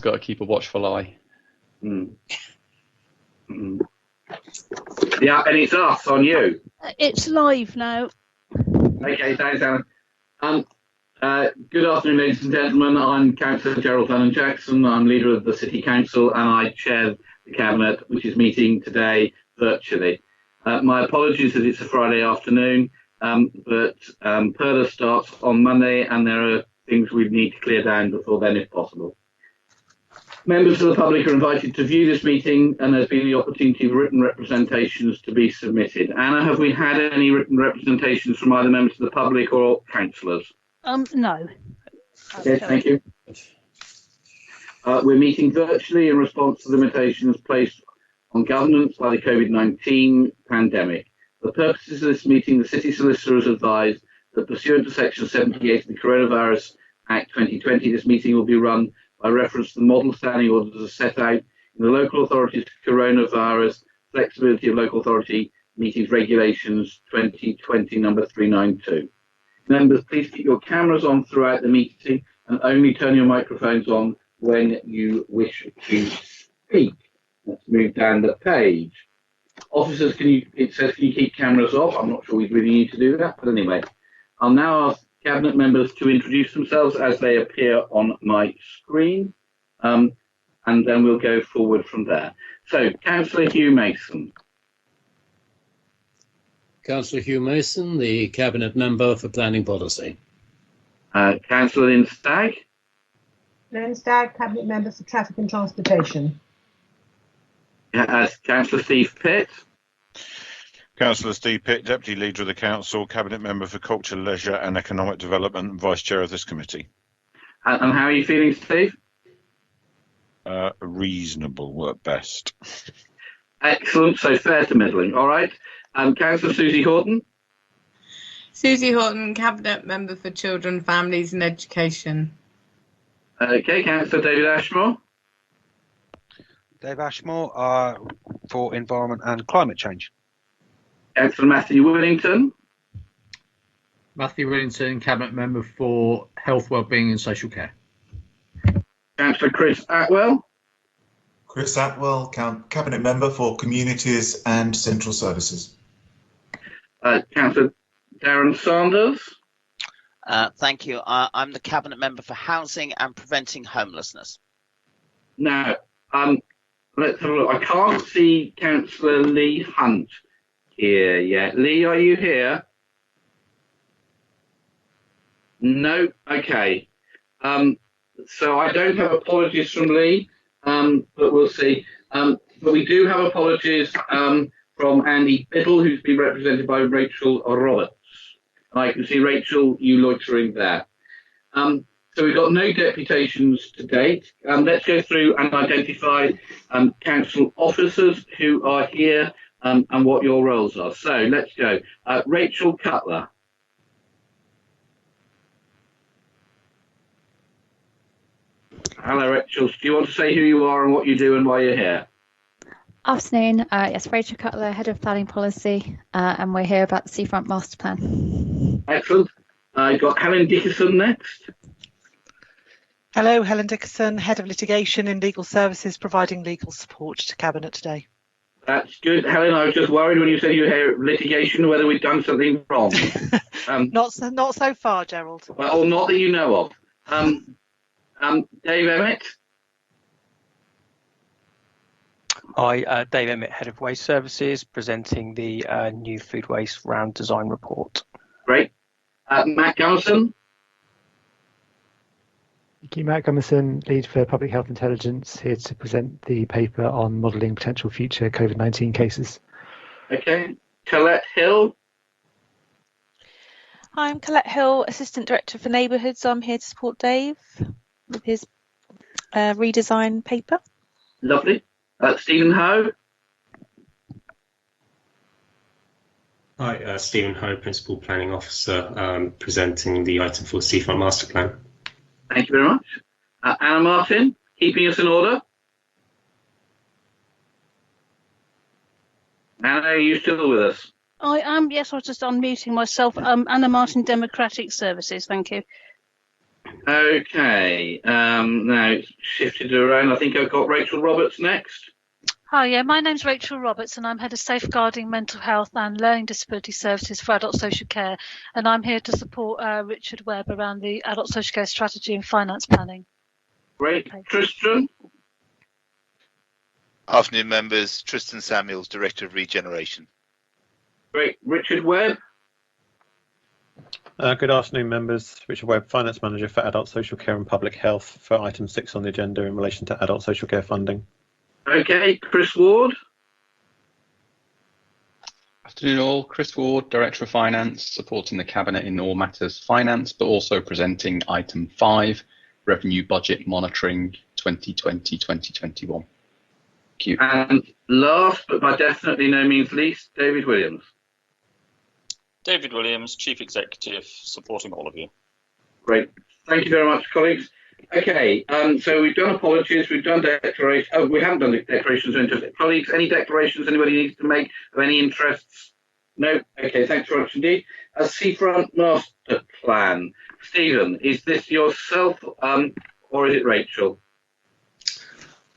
got to keep a watchful eye. Mm. Mm. Yeah, and it's us on you. It's live now. Okay, thanks, Alan. Good afternoon, ladies and gentlemen. I'm Councillor Gerald Lennon Jackson. I'm leader of the City Council and I chair the Cabinet, which is meeting today virtually. My apologies that it's a Friday afternoon, but PERDA starts on Monday and there are things we need to clear down before then if possible. Members of the public are invited to view this meeting and there's been the opportunity for written representations to be submitted. Anna, have we had any written representations from either members of the public or councillors? No. Okay, thank you. We're meeting virtually in response to limitations placed on governance by the COVID-19 pandemic. For the purposes of this meeting, the City Solicitor has advised that pursuant to Section 78 of the Coronavirus Act 2020, this meeting will be run by reference to the model standing orders as set out in the Local Authorities Coronavirus Flexibility of Local Authority Meetings Regulations 2020 number 392. Members, please keep your cameras on throughout the meeting and only turn your microphones on when you wish to speak. Let's move down the page. Officers, it says can you keep cameras off? I'm not sure we really need to do that, but anyway. I'll now ask Cabinet members to introduce themselves as they appear on my screen, and then we'll go forward from there. So, Councillor Hugh Mason. Councillor Hugh Mason, the Cabinet Member for Planning Policy. Councillor Lynn Stagg. Lynn Stagg, Cabinet Member for Traffic and Transportation. Councillor Steve Pitt. Councillor Steve Pitt, Deputy Leader of the Council, Cabinet Member for Culture, Leisure and Economic Development, and Vice Chair of this committee. And how are you feeling, Steve? Reasonable at best. Excellent, so fair to middling. All right. Councillor Susie Horton. Susie Horton, Cabinet Member for Children, Families and Education. Okay, Councillor David Ashmore. Dave Ashmore for Environment and Climate Change. Councillor Matthew Willington. Matthew Willington, Cabinet Member for Health, Wellbeing and Social Care. Councillor Chris Atwell. Chris Atwell, Cabinet Member for Communities and Central Services. Councillor Darren Sanders. Thank you. I'm the Cabinet Member for Housing and Preventing Homelessness. Now, let's have a look. I can't see Councillor Lee Hunt here yet. Lee, are you here? No? Okay. So I don't have apologies from Lee, but we'll see. But we do have apologies from Andy Biddle, who's been represented by Rachel Roberts. And I can see Rachel, you loitering there. So we've got no deputations to date. Let's go through and identify council officers who are here and what your roles are. So let's go. Rachel Cutler. Hello, Rachel. Do you want to say who you are and what you do and why you're here? Afternoon. Yes, Rachel Cutler, Head of Planning Policy, and we're here about the Seafront Master Plan. Excellent. I've got Helen Dickerson next. Hello, Helen Dickerson, Head of Litigation in Legal Services, providing legal support to Cabinet today. That's good. Helen, I was just worried when you said you were here at litigation, whether we'd done something wrong. Not so far, Gerald. Well, not that you know of. Dave Emmett. Hi, Dave Emmett, Head of Waste Services, presenting the new Food Waste Round Design Report. Great. Matt Gunnison. Thank you, Matt Gummerson, Lead for Public Health Intelligence, here to present the paper on modelling potential future COVID-19 cases. Okay. Colette Hill. Hi, I'm Colette Hill, Assistant Director for Neighbourhoods. I'm here to support Dave with his redesign paper. Lovely. Stephen Ho. Hi, Stephen Ho, Principal Planning Officer, presenting the item for Seafront Master Plan. Thank you very much. Anna Martin, keeping us in order. Anna, are you still with us? I am, yes, I was just unmuting myself. Anna Martin, Democratic Services, thank you. Okay, now it's shifted around. I think I've got Rachel Roberts next. Hi, yeah, my name's Rachel Roberts and I'm Head of Safeguarding Mental Health and Learning Disability Services for Adult Social Care, and I'm here to support Richard Webb around the Adult Social Care Strategy and Finance Planning. Great. Tristan? Afternoon, members. Tristan Samuels, Director of Regeneration. Great. Richard Webb? Good afternoon, members. Richard Webb, Finance Manager for Adult Social Care and Public Health for item 6 on the agenda in relation to adult social care funding. Okay, Chris Ward? Afternoon all, Chris Ward, Director of Finance, supporting the Cabinet in all matters finance, but also presenting item 5, Revenue Budget Monitoring 2020-2021. Thank you. And last, but by definitely no means least, David Williams. David Williams, Chief Executive, supporting all of you. Great. Thank you very much, colleagues. Okay, so we've done apologies, we've done declarations. Oh, we haven't done the declarations of interest. Colleagues, any declarations anybody needs to make of any interests? No? Okay, thanks very much indeed. A Seafront Master Plan. Stephen, is this yourself or is it Rachel?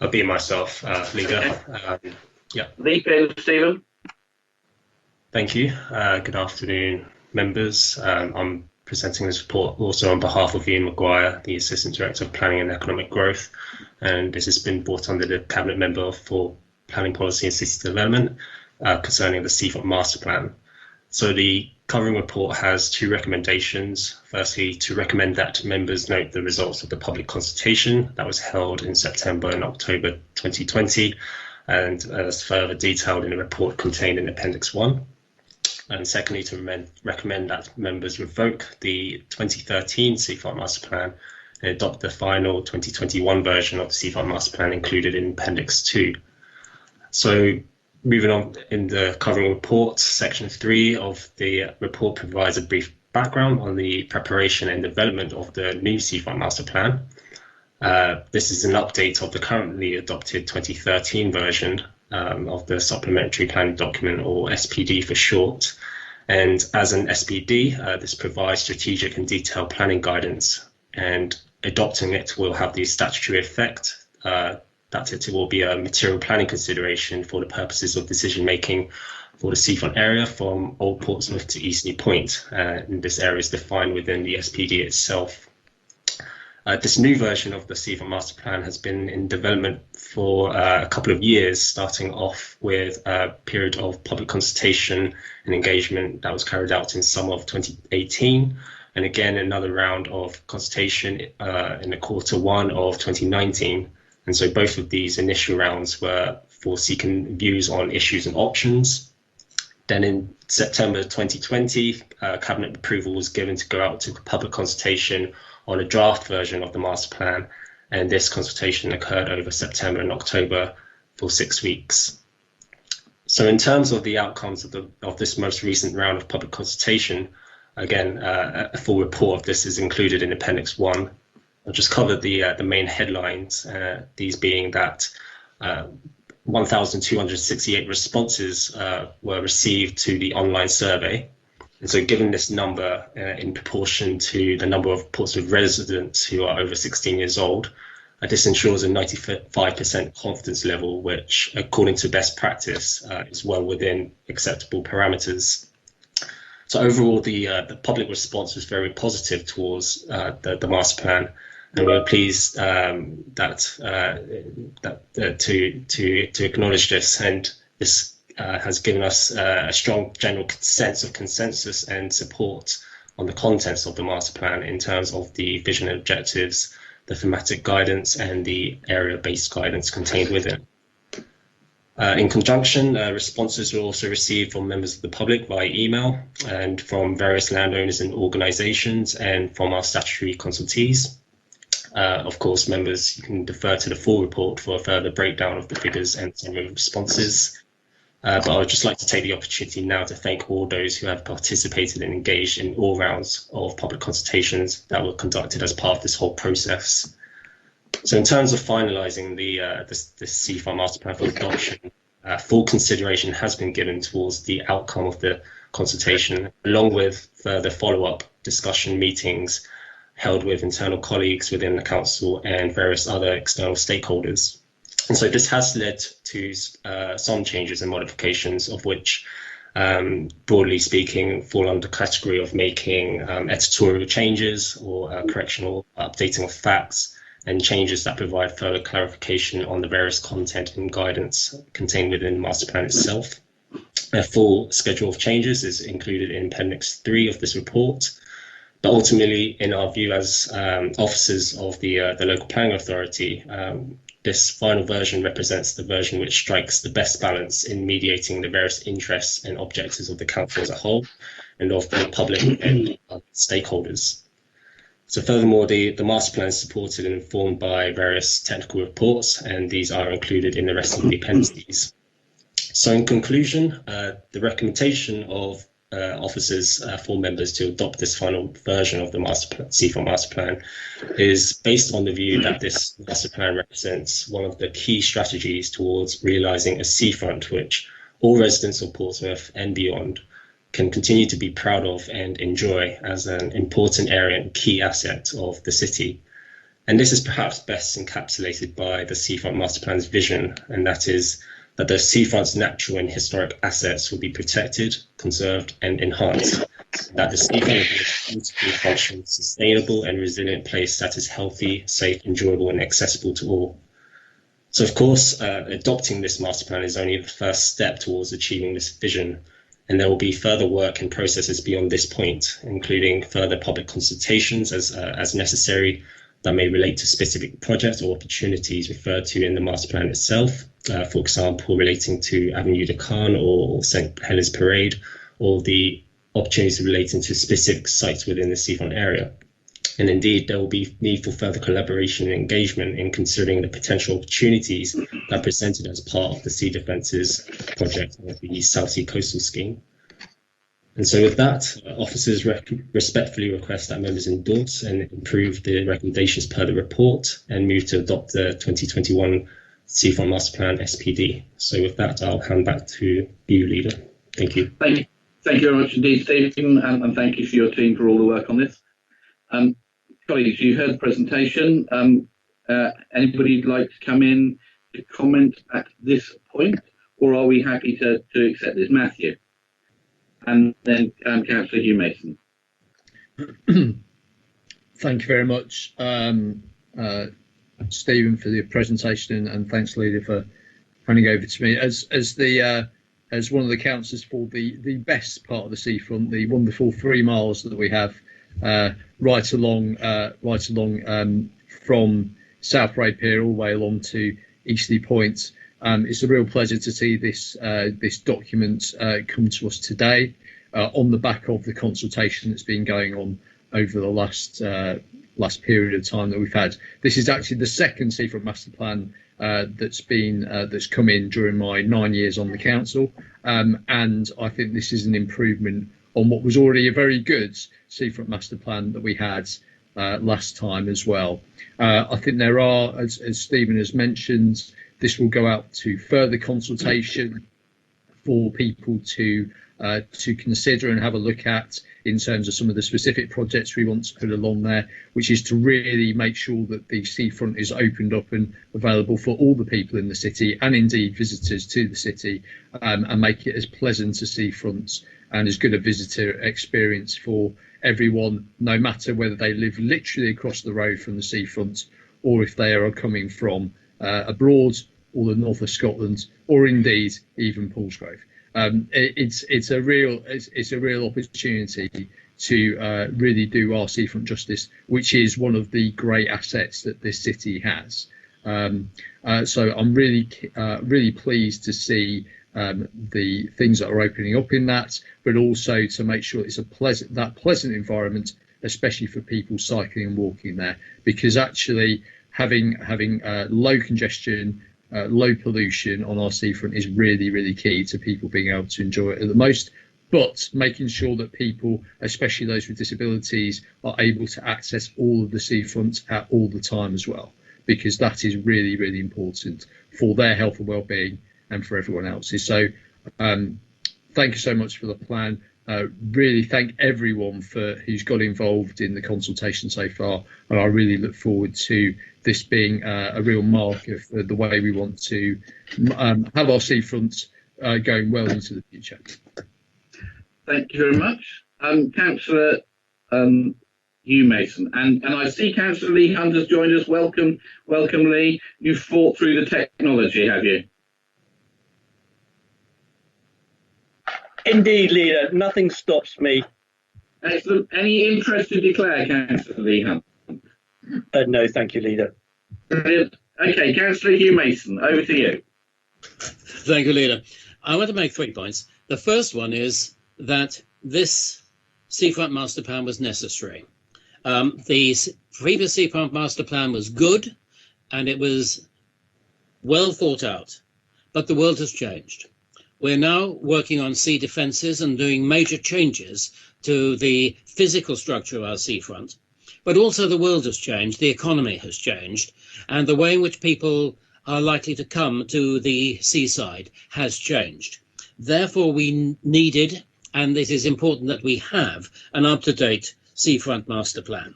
I'll be myself, leader. Okay. Yeah. Leap in, Stephen. Thank you. Good afternoon, members. I'm presenting this report also on behalf of Ian Maguire, the Assistant Director of Planning and Economic Growth, and this has been brought under the Cabinet Member for Planning Policy and City Development concerning the Seafront Master Plan. So the covering report has 2 recommendations. Firstly, to recommend that members note the results of the public consultation that was held in September and October 2020, and as further detailed in the report contained in Appendix 1. And secondly, to recommend that members revoke the 2013 Seafront Master Plan and adopt the final 2021 version of the Seafront Master Plan included in Appendix 2. So moving on in the covering report, Section 3 of the report provides a brief background on the preparation and development of the new Seafront Master Plan. This is an update of the currently adopted 2013 version of the Supplementary Planning Document, or SPD for short. And as an SPD, this provides strategic and detailed planning guidance, and adopting it will have the statutory effect that it will be a material planning consideration for the purposes of decision making for the seafront area from Old Portsmouth to Eastney Point. And this area is defined within the SPD itself. This new version of the Seafront Master Plan has been in development for a couple of years, starting off with a period of public consultation and engagement that was carried out in summer of 2018, and again another round of consultation in the Q1 of 2019. And so both of these initial rounds were for seeking views on issues and options. Then in September 2020, Cabinet approval was given to go out to public consultation on a draft version of the master plan, and this consultation occurred over September and October for 6 weeks. So in terms of the outcomes of this most recent round of public consultation, again, a full report of this is included in Appendix 1. I'll just cover the main headlines, these being that 1,268 responses were received to the online survey. And so given this number in proportion to the number of Portsmouth residents who are over 16 years old, this ensures a 95% confidence level, which, according to best practice, is well within acceptable parameters. So overall, the public response was very positive towards the master plan, and we're pleased to acknowledge this. And this has given us a strong general sense of consensus and support on the contents of the master plan in terms of the vision and objectives, the thematic guidance, and the area-based guidance contained within. In conjunction, responses were also received from members of the public via email and from various landowners and organisations and from our statutory consultees. Of course, members, you can defer to the full report for a further breakdown of the figures and some of the responses. But I would just like to take the opportunity now to thank all those who have participated and engaged in all rounds of public consultations that were conducted as part of this whole process. So in terms of finalising the Seafront Master Plan for adoption, full consideration has been given towards the outcome of the consultation, along with further follow-up discussion meetings held with internal colleagues within the council and various other external stakeholders. And so this has led to some changes and modifications, of which, broadly speaking, fall under the category of making editorial changes or correctional updating of facts, and changes that provide further clarification on the various content and guidance contained within the master plan itself. A full schedule of changes is included in Appendix 3 of this report. But ultimately, in our view as officers of the local planning authority, this final version represents the version which strikes the best balance in mediating the various interests and objectives of the council as a whole and of the public and stakeholders. So furthermore, the master plan is supported and informed by various technical reports, and these are included in the rest of the appendices. So in conclusion, the recommendation of officers for members to adopt this final version of the Seafront Master Plan is based on the view that this master plan represents one of the key strategies towards realising a seafront which all residents of Portsmouth and beyond can continue to be proud of and enjoy as an important area and key asset of the city. And this is perhaps best encapsulated by the Seafront Master Plan's vision, and that is that the seafront's natural and historic assets will be protected, conserved and enhanced, that the seafront will be a beautifully functional, sustainable and resilient place that is healthy, safe, enjoyable and accessible to all. So of course, adopting this master plan is only the first step towards achieving this vision, and there will be further work and processes beyond this point, including further public consultations as necessary that may relate to specific projects or opportunities referred to in the master plan itself, for example, relating to Avenue de Caen or St. Helens Parade, or the opportunities relating to specific sites within the seafront area. And indeed, there will be need for further collaboration and engagement in considering the potential opportunities that are presented as part of the Sea Defences project of the South Sea Coastal Scheme. And so with that, officers respectfully request that members endorse and improve the recommendations per the report and move to adopt the 2021 Seafront Master Plan SPD. So with that, I'll hand back to you, Leader. Thank you. Thank you very much indeed, Stephen, and thank you for your team for all the work on this. Colleagues, you heard the presentation. Anybody like to come in to comment at this point, or are we happy to accept this? Matthew? And then Councillor Hugh Mason. Thank you very much, Stephen, for the presentation, and thanks, Leader, for handing over to me as one of the councillors for the best part of the seafront, the wonderful 3 miles that we have right along from South Brae Pier all the way along to Eastleigh Point. It's a real pleasure to see this document come to us today on the back of the consultation that's been going on over the last period of time that we've had. This is actually the second Seafront Master Plan that's come in during my 9 years on the council, and I think this is an improvement on what was already a very good Seafront Master Plan that we had last time as well. I think there are, as Stephen has mentioned, this will go out to further consultation for people to consider and have a look at in terms of some of the specific projects we want to put along there, which is to really make sure that the seafront is opened up and available for all the people in the city and indeed visitors to the city, and make it as pleasant a seafront and as good a visitor experience for everyone, no matter whether they live literally across the road from the seafront or if they are coming from abroad or the north of Scotland or indeed even Paulsgrove. It's a real opportunity to really do our seafront justice, which is one of the great assets that this city has. So I'm really pleased to see the things that are opening up in that, but also to make sure it's a pleasant environment, especially for people cycling and walking there, because actually having low congestion, low pollution on our seafront is really key to people being able to enjoy it at the most, but making sure that people, especially those with disabilities, are able to access all of the seafront at all the time as well, because that is really important for their health and well-being and for everyone else's. So thank you so much for the plan. really thank everyone who's got involved in the consultation so far, and I really look forward to this being a real mark of the way we want to have our seafronts going well into the future. Thank you very much. Councillor Hugh Mason. And I see Councillor Lee Hunt has joined us. Welcome, Lee. You've fought through the technology, have you? Indeed, Leader. Nothing stops me. Excellent. Any interest to declare, Councillor Lee Hunt? No, thank you, Leader. Brilliant. Okay, Councillor Hugh Mason, over to you. Thank you, Leader. I want to make 3 points. The first one is that this Seafront Master Plan was necessary. The previous Seafront Master Plan was good and it was well thought out, but the world has changed. We're now working on sea defences and doing major changes to the physical structure of our seafront, but also the world has changed, the economy has changed, and the way in which people are likely to come to the seaside has changed. Therefore, we needed, and it is important that we have, an up-to-date Seafront Master Plan.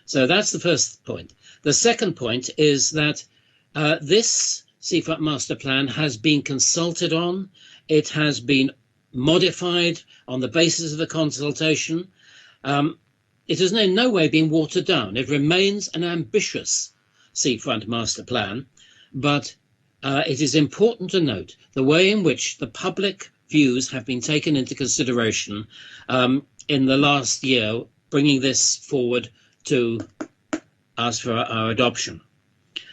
So that's the first point. The second point is that this Seafront Master Plan has been consulted on. It has been modified on the basis of the consultation. It has in no way been watered down. It remains an ambitious Seafront Master Plan, but it is important to note the way in which the public views have been taken into consideration in the last year, bringing this forward to us for our adoption.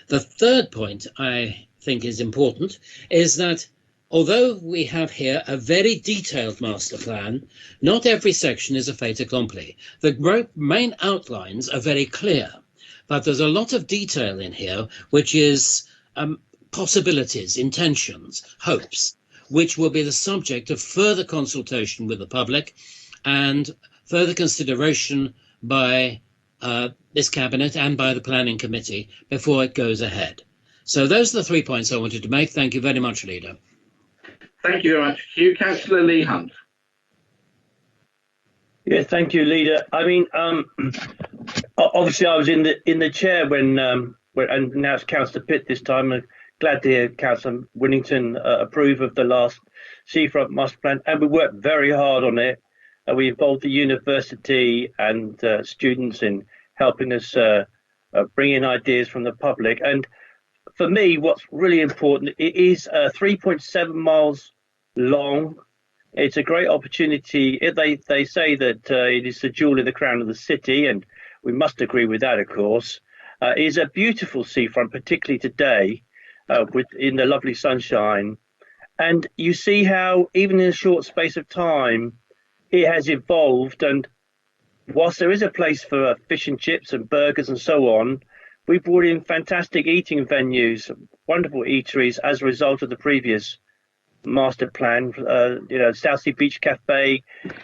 The third point I think is important is that although we have here a very detailed master plan, not every section is a fait accompli. The main outlines are very clear, but there's a lot of detail in here, which is possibilities, intentions, hopes, which will be the subject of further consultation with the public and further consideration by this Cabinet and by the Planning Committee before it goes ahead. So those are the 3 points I wanted to make. Thank you very much, Leader. Thank you very much. Hugh, Councillor Lee Hunt. Yeah, thank you, Leader. I mean, obviously I was in the chair when and now it's Councillor Pitt this time. I'm glad to hear Councillor Winnington approve of the last Seafront Master Plan, and we worked very hard on it. We involved the university and students in helping us bring in ideas from the public. And for me, what's really important, it is 3.7 miles long. It's a great opportunity. They say that it is the jewel in the crown of the city, and we must agree with that, of course. It is a beautiful seafront, particularly today, in the lovely sunshine. And you see how, even in a short space of time, it has evolved. And whilst there is a place for fish and chips and burgers and so on, we brought in fantastic eating venues, wonderful eateries as a result of the previous master plan. South Sea Beach Cafe,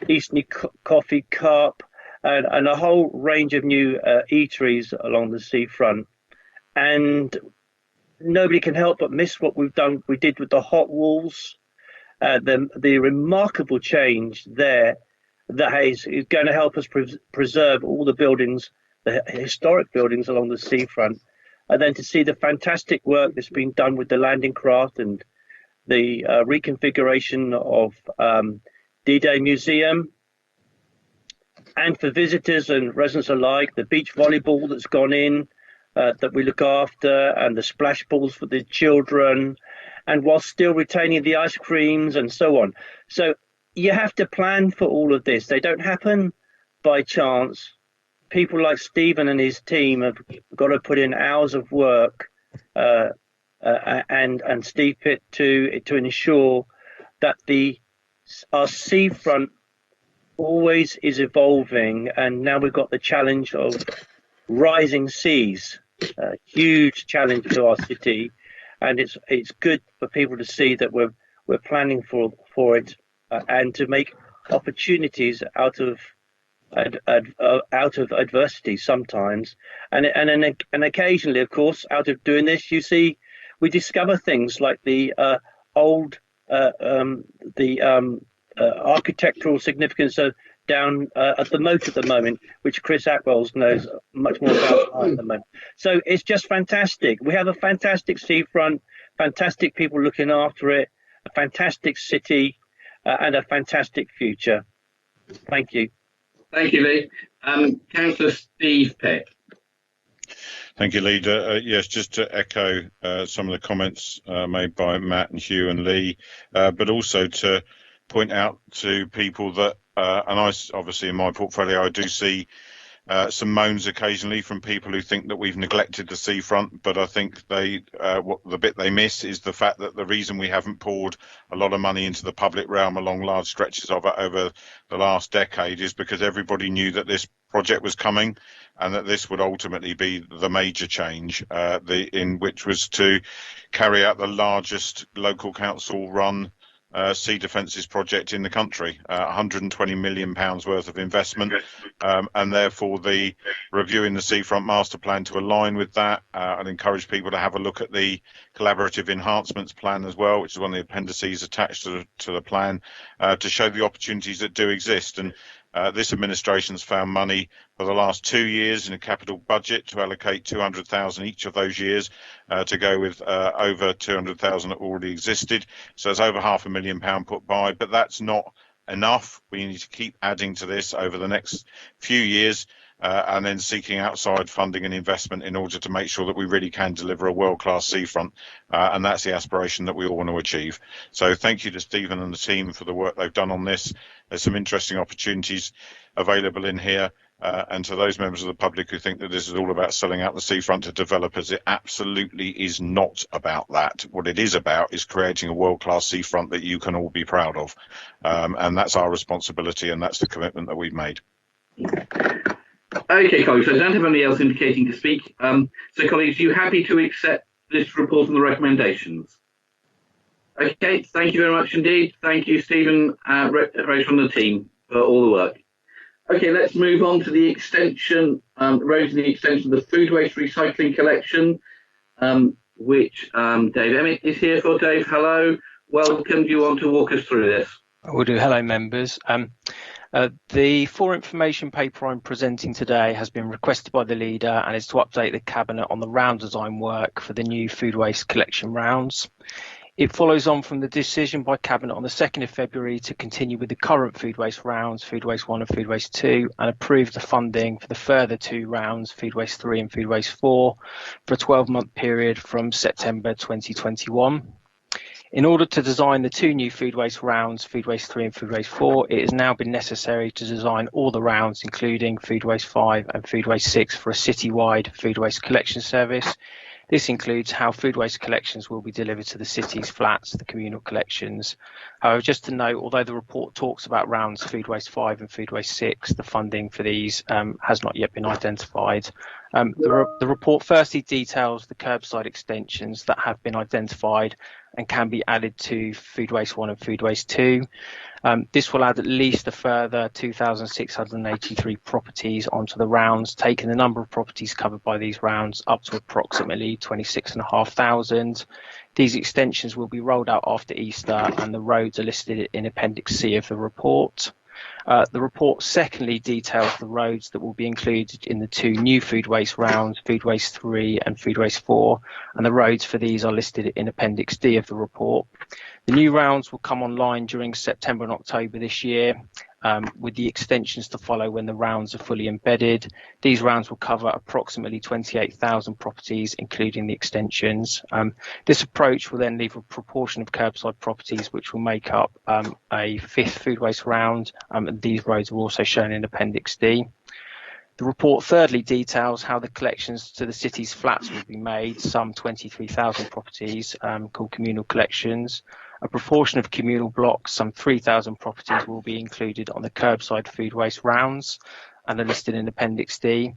Eastney Coffee Cup, and a whole range of new eateries along the seafront. And nobody can help but miss what we did with the hot walls, the remarkable change there that is going to help us preserve all the buildings, the historic buildings along the seafront, and then to see the fantastic work that's been done with the landing craft and the reconfiguration of D-Day Museum, and for visitors and residents alike, the beach volleyball that's gone in that we look after, and the splash balls for the children, and while still retaining the ice creams and so on. So you have to plan for all of this. They don't happen by chance. People like Stephen and his team have got to put in hours of work, and Steve Pitt to ensure that our seafront always is evolving. And now we've got the challenge of rising seas, a huge challenge to our city, and it's good for people to see that we're planning for it, and to make opportunities out of adversity sometimes, and occasionally, of course, out of doing this, we discover things like the old architectural significance down at the moat at the moment, which Chris Atwells knows much more about at the moment. So it's just fantastic. We have a fantastic seafront, fantastic people looking after it, a fantastic city, and a fantastic future. Thank you. Thank you, Lee. Councillor Steve Peck. Thank you, Leader. Yes, just to echo some of the comments made by Matt and Hugh and Lee, but also to point out to people that, and I obviously in my portfolio, I do see some moans occasionally from people who think that we've neglected the seafront, but I think what the bit they miss is the fact that the reason we haven't poured a lot of money into the public realm along large stretches of it over the last decade is because everybody knew that this project was coming and that this would ultimately be the major change, which was to carry out the largest local council run sea defences project in the country, £120 million worth of investment, and therefore the reviewing the seafront master plan to align with that. I'd encourage people to have a look at the collaborative enhancements plan as well, which is one of the appendices attached to the plan, to show the opportunities that do exist. And this administration's found money for the last 2 years in a capital budget to allocate 200,000 each of those years to go with over 200,000 that already existed. So it's over £500,000 put by, but that's not enough. We need to keep adding to this over the next few years and then seeking outside funding and investment in order to make sure that we really can deliver a world-class seafront. And that's the aspiration that we all want to achieve. So thank you to Stephen and the team for the work they've done on this. There's some interesting opportunities available in here. And to those members of the public who think that this is all about selling out the seafront to developers, it absolutely is not about that. What it is about is creating a world-class seafront that you can all be proud of. And that's our responsibility, and that's the commitment that we've made. Okay, colleagues, I don't have anybody else indicating to speak. So, colleagues, are you happy to accept this report and the recommendations? Okay, thank you very much indeed. Thank you, Stephen, Rachel and the team for all the work. Okay, let's move on to the extension, roads and the extension of the food waste recycling collection, which Dave Emmett is here for. Dave, hello. Welcome. Do you want to walk us through this? I will do. Hello, members. The for information paper I'm presenting today has been requested by the leader and is to update the Cabinet on the round design work for the new food waste collection rounds. It follows on from the decision by Cabinet on the 2nd of February to continue with the current food waste rounds, Food Waste 1 and Food Waste 2, and approve the funding for the further 2 rounds, Food Waste 3 and Food Waste 4, for a 12-month period from September 2021. In order to design the 2 new food waste rounds, Food Waste 3 and Food Waste 4, it has now been necessary to design all the rounds, including Food Waste 5 and Food Waste 6, for a citywide food waste collection service. This includes how food waste collections will be delivered to the city's flats, the communal collections. However, just to note, although the report talks about rounds Food Waste 5 and Food Waste 6, the funding for these has not yet been identified. The report firstly details the curbside extensions that have been identified and can be added to Food Waste 1 and Food Waste 2. This will add at least a further 2,683 properties onto the rounds, taking the number of properties covered by these rounds up to approximately 26,500. These extensions will be rolled out after Easter, and the roads are listed in Appendix C of the report. The report secondly details the roads that will be included in the 2 new food waste rounds, Food Waste 3 and Food Waste 4, and the roads for these are listed in Appendix D of the report. The new rounds will come online during September and October this year, with the extensions to follow when the rounds are fully embedded. These rounds will cover approximately 28,000 properties, including the extensions. This approach will then leave a proportion of curbside properties which will make up a 5th food waste round, and these roads are also shown in Appendix D. The report thirdly details how the collections to the city's flats will be made, some 23,000 properties called communal collections. A proportion of communal blocks, some 3,000 properties, will be included on the curbside food waste rounds and are listed in Appendix D.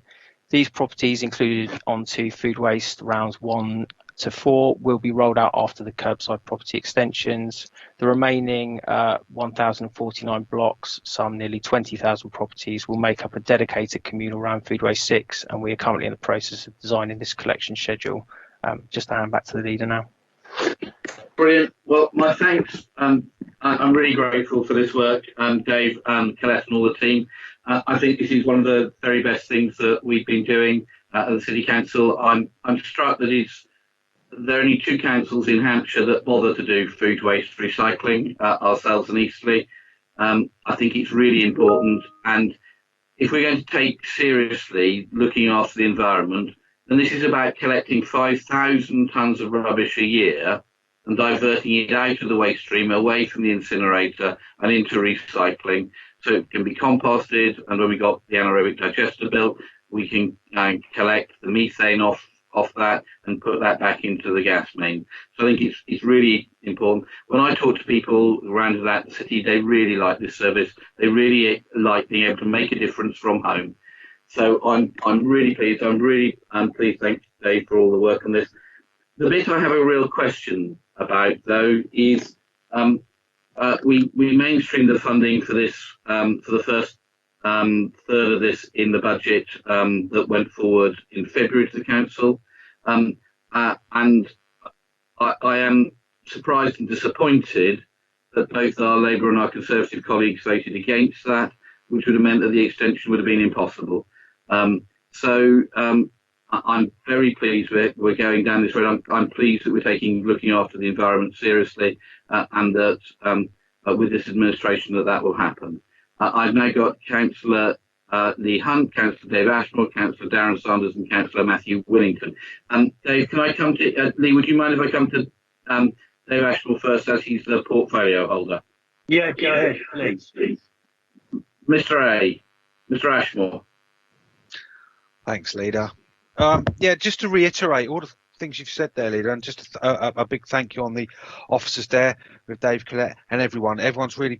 These properties included onto food waste rounds 1 to 4 will be rolled out after the curbside property extensions. The remaining 1,049 blocks, some nearly 20,000 properties, will make up a dedicated communal round Food Waste 6, and we are currently in the process of designing this collection schedule. Just to hand back to the leader now. Brilliant. Well, my thanks. I'm really grateful for this work, Dave and Colette and all the team. I think this is one of the very best things that we've been doing at the City Council. I'm struck that there are only 2 councils in Hampshire that bother to do food waste recycling, ourselves and Eastleigh. I think it's really important, and if we're going to take seriously looking after the environment, then this is about collecting 5,000 tonnes of rubbish a year and diverting it out of the waste stream, away from the incinerator and into recycling, so it can be composted. And when we got the anaerobic digester built, we can collect the methane off that and put that back into the gas main. So I think it's really important. When I talk to people around that city, they really like this service. They really like being able to make a difference from home. So I'm really pleased. I'm really pleased. Thanks, Dave, for all the work on this. The bit I have a real question about, though, is we mainstreamed the funding for this for the first third of this in the budget that went forward in February to the council, and I am surprised and disappointed that both our Labour and our Conservative colleagues voted against that, which would have meant that the extension would have been impossible. I'm very pleased we're going down this road. I'm pleased that we're looking after the environment seriously, and that with this administration that will happen. I've now got Councillor Lee Hunt, Councillor Dave Ashmore, Councillor Darren Sanders, and Councillor Matthew Willington. Dave, can I come to Lee? Would you mind if I come to Dave Ashmore first, as he's the portfolio holder? Yeah, go ahead, please. Mr. Ashmore. Thanks, Leader. Just to reiterate all the things you've said there, Leader, and just a big thank you on the officers there with Dave, Colette, and everyone. Everyone's really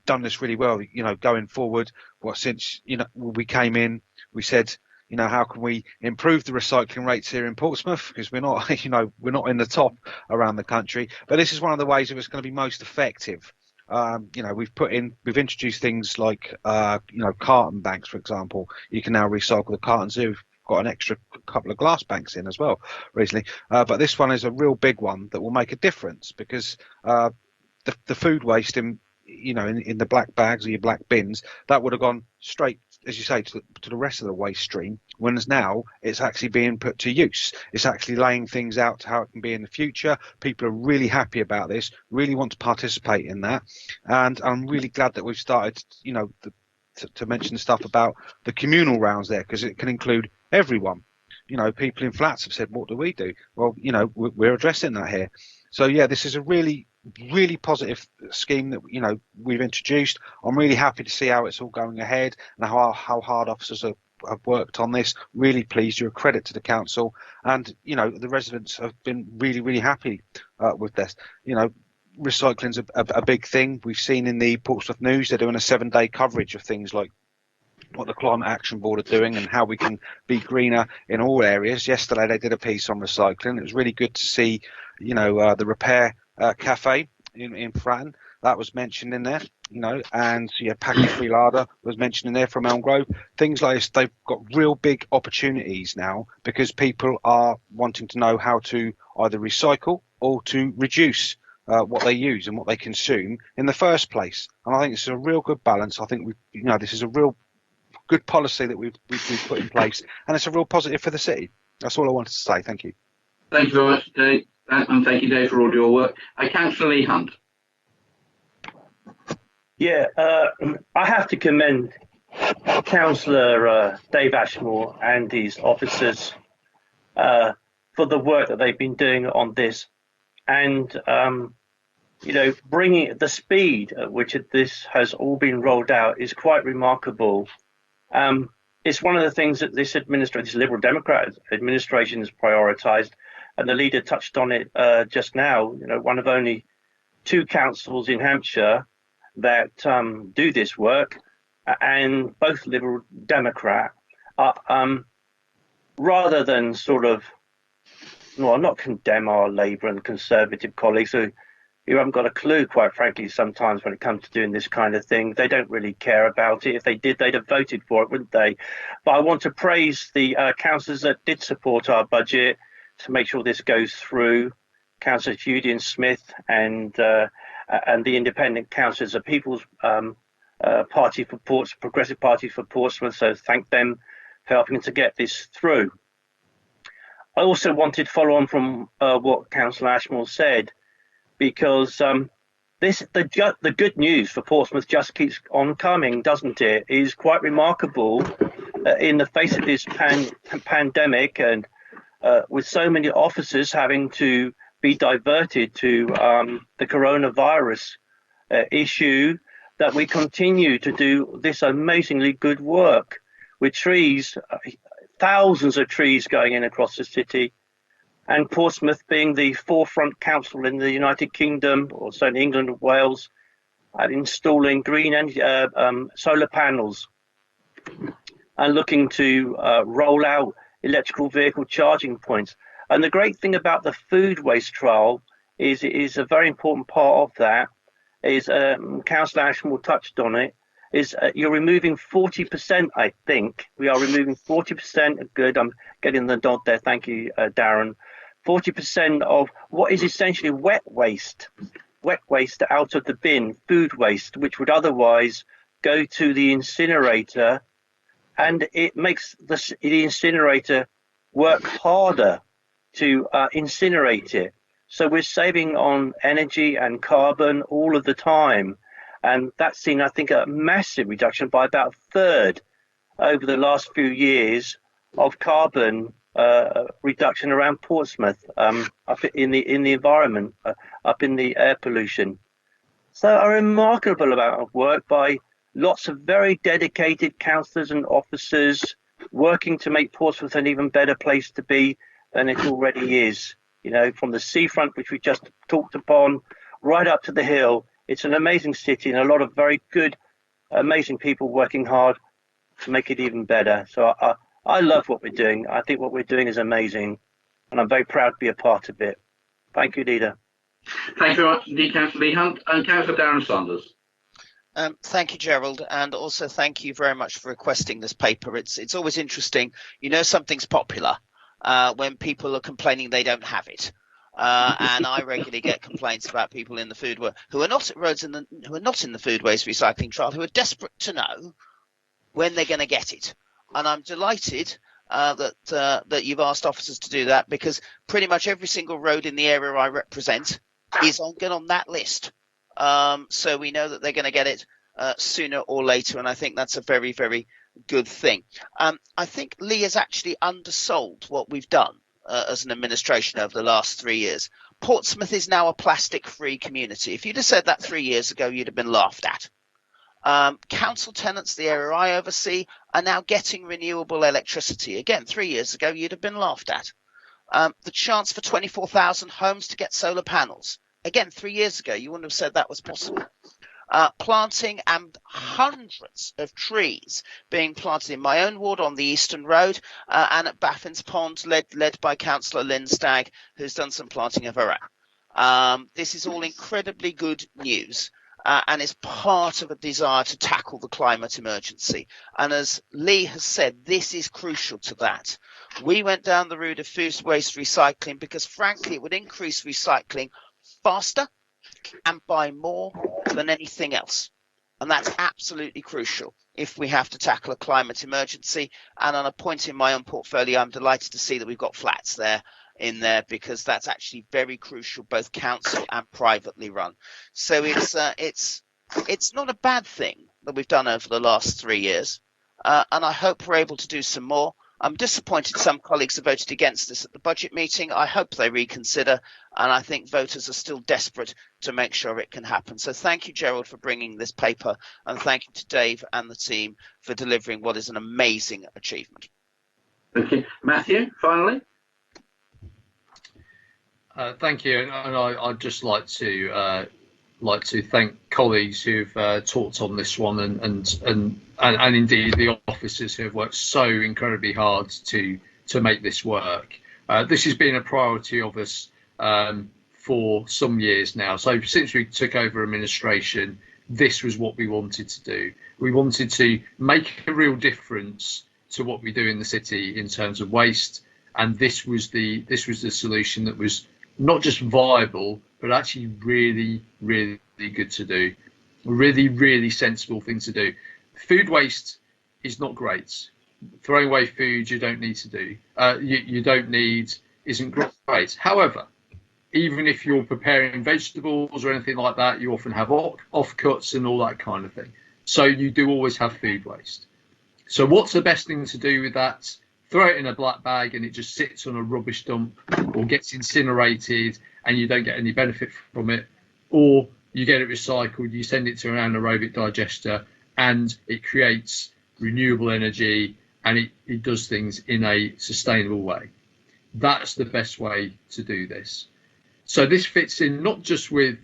done this really well. Going forward, since we came in, we said, how can we improve the recycling rates here in Portsmouth, because we're not, we're not in the top around the country. But this is one of the ways that it's going to be most effective. We've introduced things like carton banks, for example. You can now recycle the cartons here. We've got an extra couple of glass banks in as well recently, but this one is a real big one that will make a difference, because the food waste in the black bags or your black bins, that would have gone straight, as you say, to the rest of the waste stream, whereas now it's actually being put to use. It's actually laying things out to how it can be in the future. People are really happy about this, really want to participate in that, and I'm really glad that we've started to mention stuff about the communal rounds there, because it can include everyone. People in flats have said, what do we do? Well, we're addressing that here. So yeah, this is a really positive scheme that we've introduced. I'm really happy to see how it's all going ahead and how hard officers have worked on this. Really pleased. You're a credit to the council, and the residents have been really happy with this. Recycling's a big thing. We've seen in the Portsmouth News they're doing a 7-day coverage of things like what the Climate Action Board are doing and how we can be greener in all areas. Yesterday they did a piece on recycling. It was really good to see the repair cafe in Fratton that was mentioned in there, and package-free larder was mentioned in there from Elm Grove. Things like this, they've got real big opportunities now, because people are wanting to know how to either recycle or to reduce what they use and what they consume in the first place. And I think it's a real good balance. I think this is a real good policy that we've put in place, and it's a real positive for the city. That's all I wanted to say. Thank you. Thank you very much, Dave, and thank you, Dave, for all your work. Councillor Lee Hunt. Yeah, I have to commend Councillor Dave Ashmore and his officers for the work that they've been doing on this, and bringing the speed at which this has all been rolled out is quite remarkable. It's one of the things that this Liberal Democrat administration has prioritised, and the leader touched on it just now. One of only 2 councils in Hampshire that do this work, and both Liberal Democrat. Rather than not condemn our Labour and Conservative colleagues who haven't got a clue, quite frankly, sometimes when it comes to doing this kind of thing. They don't really care about it. If they did, they'd have voted for it, wouldn't they? But I want to praise the councillors that did support our budget to make sure this goes through. Councillor Judy and Smith and and the independent councillors, the People's Party for Portsmouth, Progressive Party for Portsmouth. So thank them for helping to get this through. I also wanted to follow on from what Councillor Ashmore said, because the good news for Portsmouth just keeps on coming, doesn't it? It is quite remarkable in the face of this pandemic, and with so many officers having to be diverted to the coronavirus issue, that we continue to do this amazingly good work with trees, thousands of trees going in across the city, and Portsmouth being the forefront council in the United Kingdom, or certainly England and Wales, at installing green energy, solar panels, and looking to roll out electrical vehicle charging points. And the great thing about the food waste trial is it is a very important part of that, is Councillor Ashmore touched on it, is you're removing 40%, I think. We are removing 40%, good, I'm getting the nod there, thank you, Darren. 40% of what is essentially wet waste out of the bin, food waste, which would otherwise go to the incinerator, and it makes the incinerator work harder to incinerate it. So we're saving on energy and carbon all of the time. And that's seen, I think, a massive reduction by about a third over the last few years of carbon reduction around Portsmouth, up in the environment, up in the air pollution. So a remarkable amount of work by lots of very dedicated councillors and officers working to make Portsmouth an even better place to be than it already is. You know, from the seafront, which we just talked upon, right up to the hill. It's an amazing city and a lot of very good, amazing people working hard to make it even better. So I love what we're doing. I think what we're doing is amazing, and I'm very proud to be a part of it. Thank you, Leader. Thank you very much indeed, Councillor Lee Hunt. And Councillor Darren Sanders. Thank you, Gerald, and also thank you very much for requesting this paper. It's always interesting. You know something's popular when people are complaining they don't have it. And I regularly get complaints about people in the food who are not at roads who are not in the food waste recycling trial, who are desperate to know when they're going to get it. And I'm delighted that you've asked officers to do that, because pretty much every single road in the area I represent is on that list. So we know that they're going to get it sooner or later, and I think that's a very, very good thing. I think Lee has actually undersold what we've done as an administration over the last 3 years. Portsmouth is now a plastic-free community. If you'd have said that 3 years ago, you'd have been laughed at. Council tenants, the area I oversee, are now getting renewable electricity. Again, 3 years ago, you'd have been laughed at. The chance for 24,000 homes to get solar panels. Again, 3 years ago, you wouldn't have said that was possible. Planting and hundreds of trees being planted in my own ward on the Eastern Road and at Baffin's Pond, led by Councillor Lynn Stagg, who's done some planting of her own. This is all incredibly good news and is part of a desire to tackle the climate emergency. And as Lee has said, this is crucial to that. We went down the route of food waste recycling because, frankly, it would increase recycling faster and by more than anything else. And that's absolutely crucial if we have to tackle a climate emergency. And on a point in my own portfolio, I'm delighted to see that we've got flats in there, because that's actually very crucial, both council and privately run. So it's not a bad thing that we've done over the last 3 years. And I hope we're able to do some more. I'm disappointed some colleagues have voted against this at the budget meeting. I hope they reconsider, and I think voters are still desperate to make sure it can happen. So thank you, Gerald, for bringing this paper, and thank you to Dave and the team for delivering what is an amazing achievement. Thank you. Matthew, finally. Thank you, and I'd just like to thank colleagues who've talked on this one, and indeed the officers who have worked so incredibly hard to make this work. This has been a priority of us for some years now. So since we took over administration, this was what we wanted to do. We wanted to make a real difference to what we do in the city in terms of waste, and this was the solution that was not just viable, but actually really, really good to do. Really sensible thing to do. Food waste is not great. Throwing away food you don't need to do. You don't need isn't great. However, even if you're preparing vegetables or anything like that, you often have offcuts and all that kind of thing. So you do always have food waste. So what's the best thing to do with that? Throw it in a black bag and it just sits on a rubbish dump or gets incinerated and you don't get any benefit from it. Or you get it recycled, you send it to an anaerobic digester and it creates renewable energy and it does things in a sustainable way. That's the best way to do this. So this fits in not just with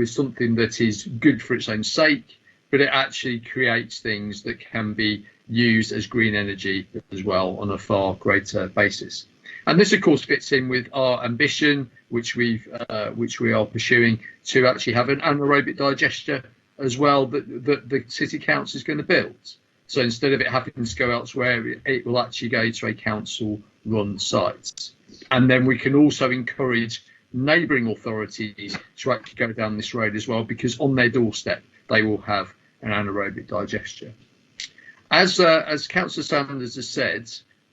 something that is good for its own sake, but it actually creates things that can be used as green energy as well on a far greater basis. And this, of course, fits in with our ambition, which we are pursuing, to actually have an anaerobic digester as well that the city council is going to build. So instead of it having to go elsewhere, it will actually go to a council-run site. And then we can also encourage neighbouring authorities to actually go down this road as well, because on their doorstep they will have an anaerobic digester. As Councillor Sanders has said,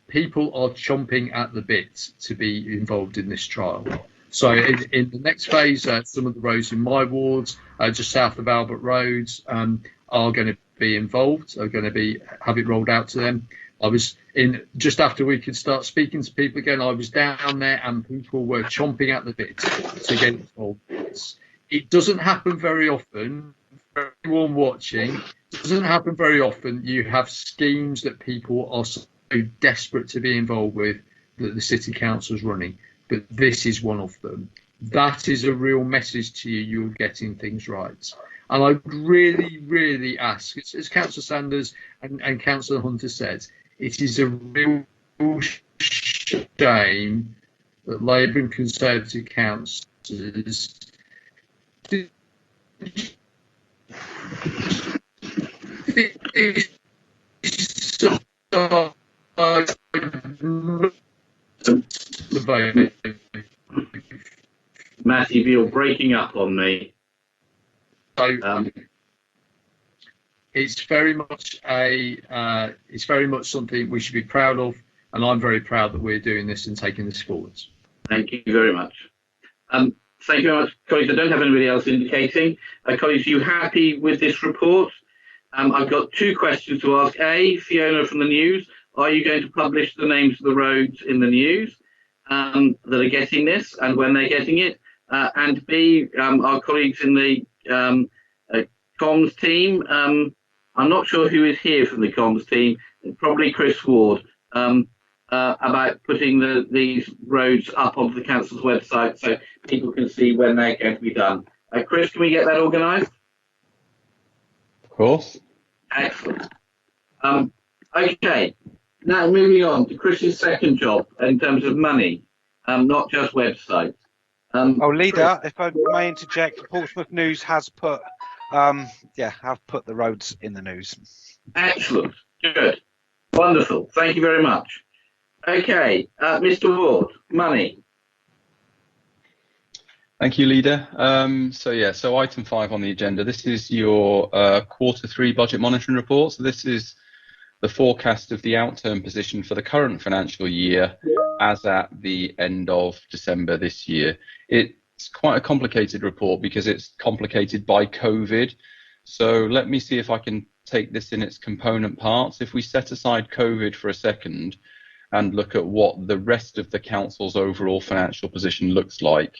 people are chomping at the bit to be involved in this trial. So in the next phase, some of the roads in my wards, just south of Albert Road, are going to be involved, are going to have it rolled out to them. I was just after we could start speaking to people again, I was down there and people were chomping at the bit to get involved. It doesn't happen very often. For everyone watching, it doesn't happen very often. You have schemes that people are so desperate to be involved with that the city council is running, but this is one of them. That is a real message to you. You're getting things right. And I really ask, as Councillor Sanders and Councillor Hunter said, it is a real shame that Labour and Conservative councillors the vote. Matthew, you're breaking up on me. So it's very much something we should be proud of, and I'm very proud that we're doing this and taking this forwards. Thank you very much. Thank you very much, colleagues. I don't have anybody else indicating. Colleagues, are you happy with this report? I've got two questions to ask. A, Fiona from the news, are you going to publish the names of the roads in the news that are getting this and when they're getting it? And B, our colleagues in the comms team, I'm not sure who is here from the comms team, probably Chris Ward, about putting these roads up onto the council's website so people can see when they're going to be done. Chris, can we get that organised? Of course. Excellent. Okay, now moving on to Chris's second job in terms of money, not just websites. Leader, if I may interject, Portsmouth News has put, have put the roads in the news. Excellent, good, wonderful. Thank you very much. Okay, Mr. Ward, money. Thank you, Leader. So item 5 on the agenda. This is your Q3 budget monitoring report. So this is the forecast of the outturn position for the current financial year as at the end of December this year. It's quite a complicated report because it's complicated by COVID. So let me see if I can take this in its component parts. If we set aside COVID for a second and look at what the rest of the council's overall financial position looks like,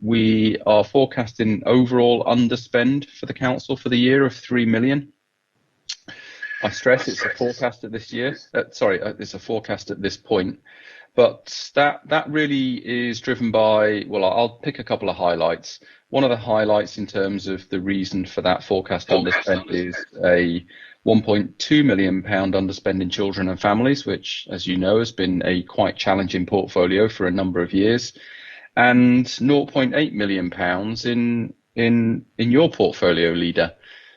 we are forecasting overall underspend for the council for the year of 3 million. I stress it's a forecast at this year. It's a forecast at this point, but that really is driven by. Well, I'll pick a couple of highlights. One of the highlights in terms of the reason for that forecast underspend is a £1.2 million underspend in children and families, which, as you know, has been a quite challenging portfolio for a number of years, and £0.8 million in your portfolio, Leader.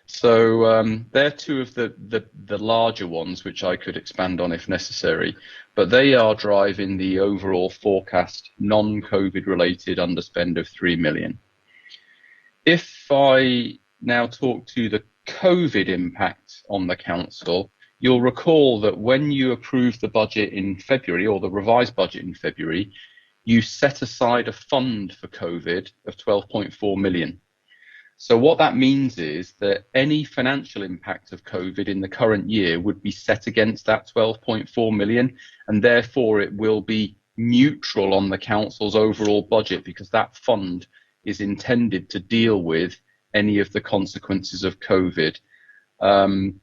So they're two of the larger ones, which I could expand on if necessary, but they are driving the overall forecast non-COVID related underspend of 3 million. if I now talk to the COVID impact on the council, you'll recall that when you approved the budget in February, or the revised budget in February, you set aside a fund for COVID of 12.4 million. So what that means is that any financial impact of COVID in the current year would be set against that 12.4 million, and therefore it will be neutral on the council's overall budget, because that fund is intended to deal with any of the consequences of COVID. So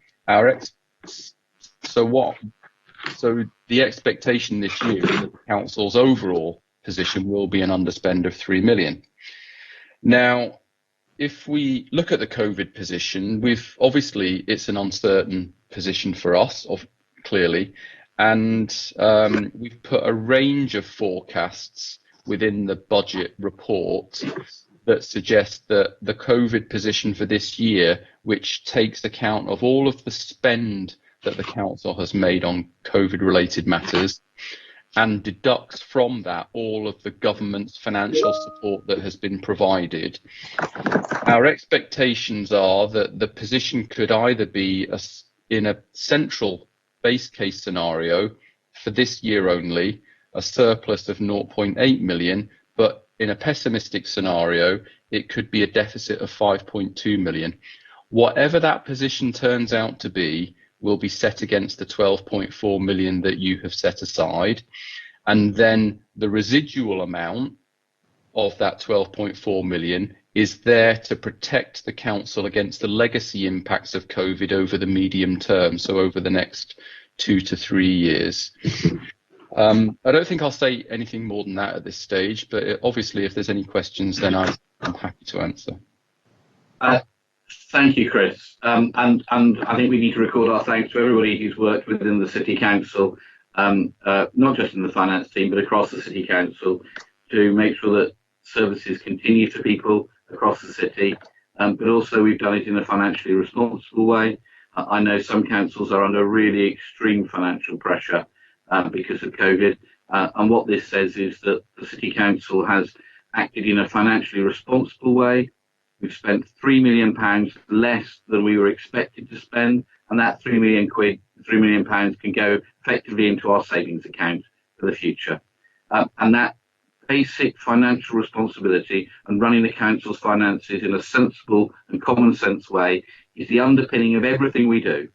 the expectation this year is that the council's overall position will be an underspend of 3 million. Now, if we look at the COVID position, obviously it's an uncertain position for us, clearly, and we've put a range of forecasts within the budget report that suggest that the COVID position for this year, which takes account of all of the spend that the council has made on COVID-related matters, and deducts from that all of the government's financial support that has been provided. Our expectations are that the position could either be in a central base case scenario for this year only, a surplus of 0.8 million, but in a pessimistic scenario, it could be a deficit of 5.2 million. Whatever that position turns out to be, will be set against the 12.4 million that you have set aside. And then the residual amount of that 12.4 million is there to protect the council against the legacy impacts of COVID over the medium term, so over the next 2 to 3 years. I don't think I'll say anything more than that at this stage, but obviously if there's any questions, then I'm happy to answer. Thank you, Chris. And I think we need to record our thanks to everybody who's worked within the City Council, not just in the finance team, but across the City Council, to make sure that services continue to people across the city, but also we've done it in a financially responsible way. I know some councils are under really extreme financial pressure because of COVID, and what this says is that the City Council has acted in a financially responsible way. We've spent £3 million less than we were expected to spend, and that £3 million can go effectively into our savings account for the future. And that basic financial responsibility and running the council's finances in a sensible and common sense way is the underpinning of everything we do.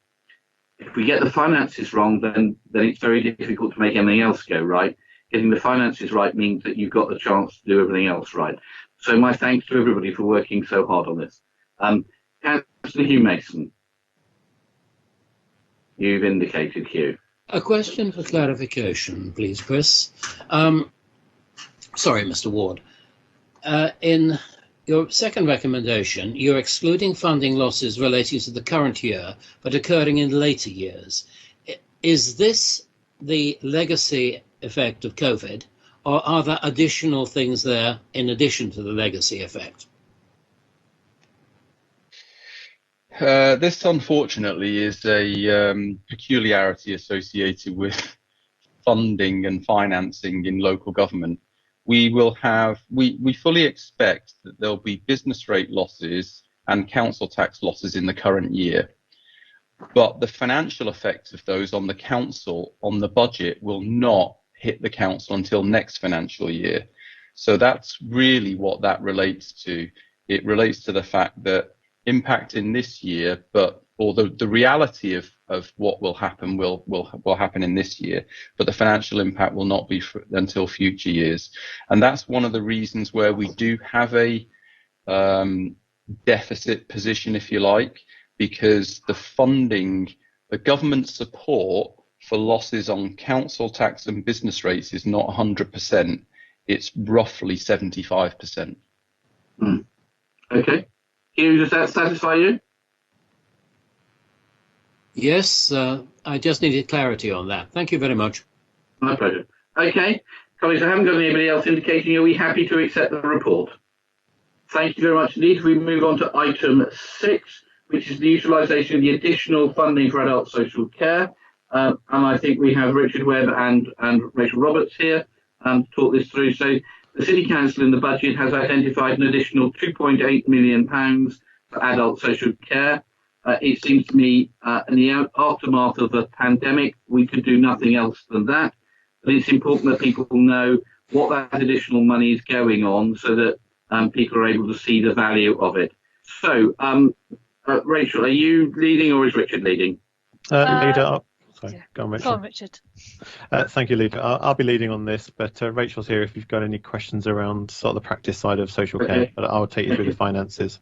If we get the finances wrong, then it's very difficult to make anything else go right. Getting the finances right means that you've got the chance to do everything else right. So my thanks to everybody for working so hard on this. Councillor Hugh Mason, you've indicated, Hugh. A question for clarification, please, Chris. Sorry, Mr. Ward. In your second recommendation, you're excluding funding losses relating to the current year, but occurring in later years. Is this the legacy effect of COVID, or are there additional things there in addition to the legacy effect? This, unfortunately, is a peculiarity associated with funding and financing in local government. We fully expect that there'll be business rate losses and council tax losses in the current year. But the financial effects of those on the council, on the budget, will not hit the council until next financial year. So that's really what that relates to. It relates to the fact that impact in this year, or the reality of what will happen will happen in this year, but the financial impact will not be until future years. And that's one of the reasons where we do have a deficit position, if you like, because the funding, the government support for losses on council tax and business rates is not 100%. It's roughly 75%. Okay. Hugh, does that satisfy you? Yes, I just needed clarity on that. Thank you very much. My pleasure. Okay, colleagues, I haven't got anybody else indicating. Are we happy to accept the report? Thank you very much indeed. We move on to item 6, which is the utilisation of the additional funding for adult social care. And I think we have Richard Webb and Rachel Roberts here to talk this through. So The City Council in the budget has identified an additional £2.8 million for adult social care. It seems to me in the aftermath of the pandemic, we could do nothing else than that. But it's important that people know what that additional money is going on so that people are able to see the value of it. So, Rachel, are you leading or is Richard leading? Leader, sorry, Yeah. go on, Rachel. Go on, Richard. Thank you, Leader. I'll be leading on this, but Rachel's here if you've got any questions around sort of the practice side of social care, but I'll take you through the finances.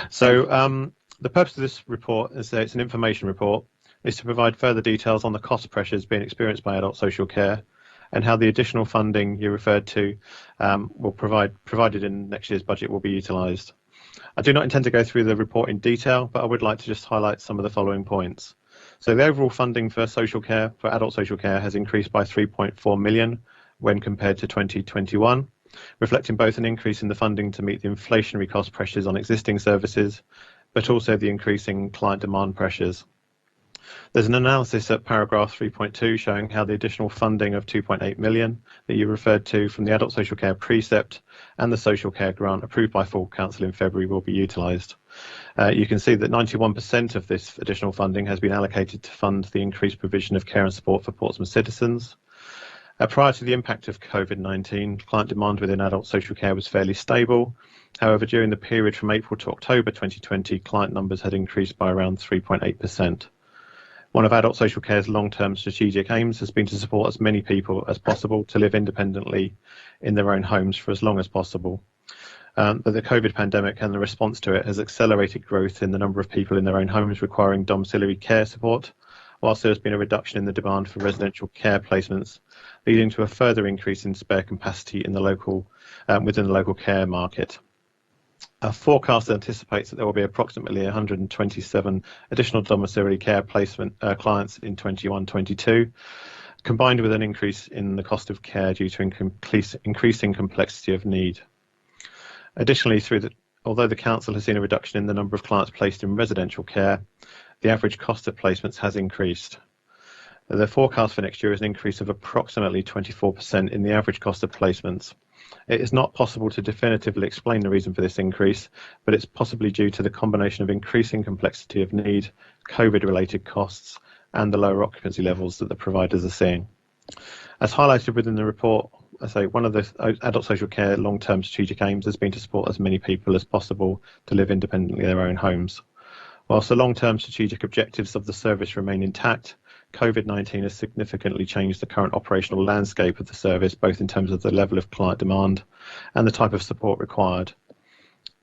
So the purpose of this report is that it's an information report, is to provide further details on the cost pressures being experienced by adult social care and how the additional funding you referred to will provided in next year's budget will be utilised. I do not intend to go through the report in detail, but I would like to just highlight some of the following points. So the overall funding for social care, for adult social care, has increased by 3.4 million when compared to 2021, reflecting both an increase in the funding to meet the inflationary cost pressures on existing services, but also the increasing client demand pressures. There's an analysis at paragraph 3.2 showing how the additional funding of 2.8 million that you referred to from the adult social care precept and the social care grant approved by full council in February will be utilised. You can see that 91% of this additional funding has been allocated to fund the increased provision of care and support for Portsmouth citizens. Prior to the impact of COVID-19, client demand within adult social care was fairly stable. However, during the period from April to October 2020, client numbers had increased by around 3.8%. One of adult social care's long-term strategic aims has been to support as many people as possible to live independently in their own homes for as long as possible. But the COVID pandemic and the response to it has accelerated growth in the number of people in their own homes requiring domiciliary care support, whilst there has been a reduction in the demand for residential care placements, leading to a further increase in spare capacity in the local, within the local care market. Our forecast anticipates that there will be approximately 127 additional domiciliary care placement clients in 21-22, combined with an increase in the cost of care due to increasing complexity of need. Additionally, although the council has seen a reduction in the number of clients placed in residential care, the average cost of placements has increased. The forecast for next year is an increase of approximately 24% in the average cost of placements. It is not possible to definitively explain the reason for this increase, but it's possibly due to the combination of increasing complexity of need, COVID-related costs, and the lower occupancy levels that the providers are seeing. As highlighted within the report, I say one of the adult social care long-term strategic aims has been to support as many people as possible to live independently in their own homes. Whilst the long-term strategic objectives of the service remain intact, COVID-19 has significantly changed the current operational landscape of the service, both in terms of the level of client demand and the type of support required.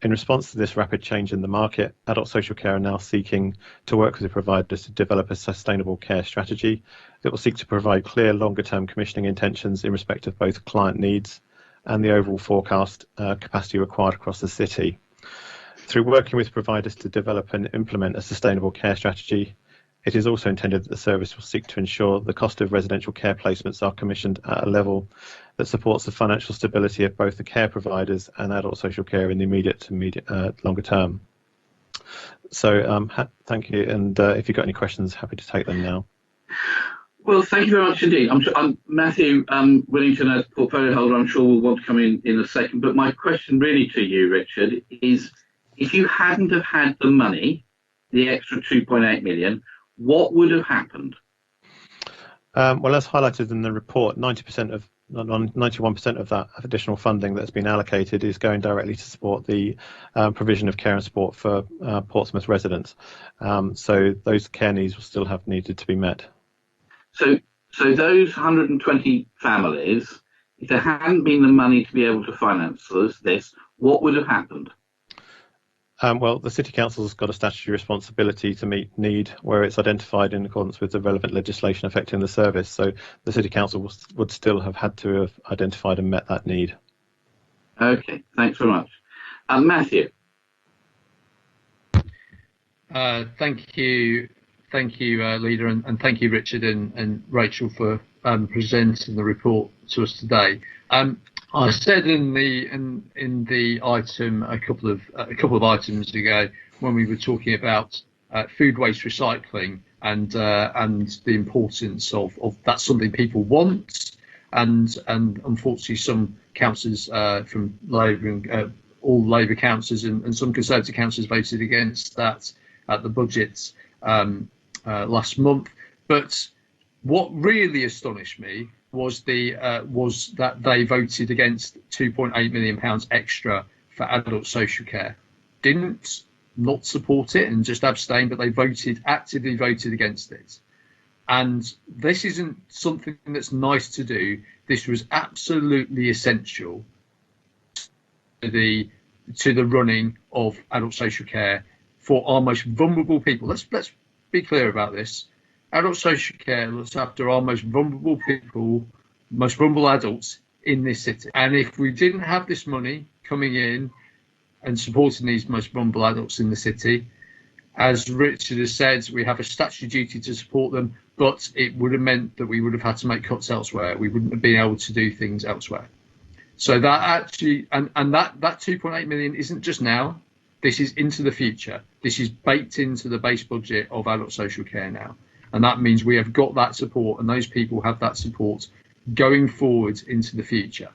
In response to this rapid change in the market, adult social care are now seeking to work with the providers to develop a sustainable care strategy that will seek to provide clear longer-term commissioning intentions in respect of both client needs and the overall forecast capacity required across the city. Through working with providers to develop and implement a sustainable care strategy, it is also intended that the service will seek to ensure the cost of residential care placements are commissioned at a level that supports the financial stability of both the care providers and adult social care in the immediate to longer term. So thank you, and if you've got any questions, happy to take them now. Well, thank you very much indeed. I'm Matthew Willington, as portfolio holder, I'm sure will want to come in a second, but my question really to you, Richard, is if you hadn't have had the money, the extra 2.8 million, what would have happened? Well, as highlighted in the report, 91% of that additional funding that's been allocated is going directly to support the provision of care and support for Portsmouth residents. So those care needs will still have needed to be met. So those 120 families, if there hadn't been the money to be able to finance this, what would have happened? Well, the City Council's got a statutory responsibility to meet need where it's identified in accordance with the relevant legislation affecting the service. So the City Council would still have had to have identified and met that need. Okay, thanks very much. Matthew. Thank you, Leader, and thank you, Richard and Rachel, for presenting the report to us today. I said in the item a couple of items ago when we were talking about food waste recycling and the importance of that's something people want and unfortunately some councillors from Labour and all Labour councillors and some Conservative councillors voted against that at the budget last month. But what really astonished me was that they voted against £2.8 million extra for adult social care. Didn't not support it and just abstain, but they actively voted against it. And this isn't something that's nice to do. This was absolutely essential to the running of adult social care for our most vulnerable people. Let's be clear about this. Adult social care looks after our most vulnerable people, most vulnerable adults in this city. And if we didn't have this money coming in and supporting these most vulnerable adults in the city, as Richard has said, we have a statutory duty to support them, but it would have meant that we would have had to make cuts elsewhere. We wouldn't have been able to do things elsewhere. So that actually, and that 2.8 million isn't just now. This is into the future. This is baked into the base budget of adult social care now. And that means we have got that support, and those people have that support going forward into the future.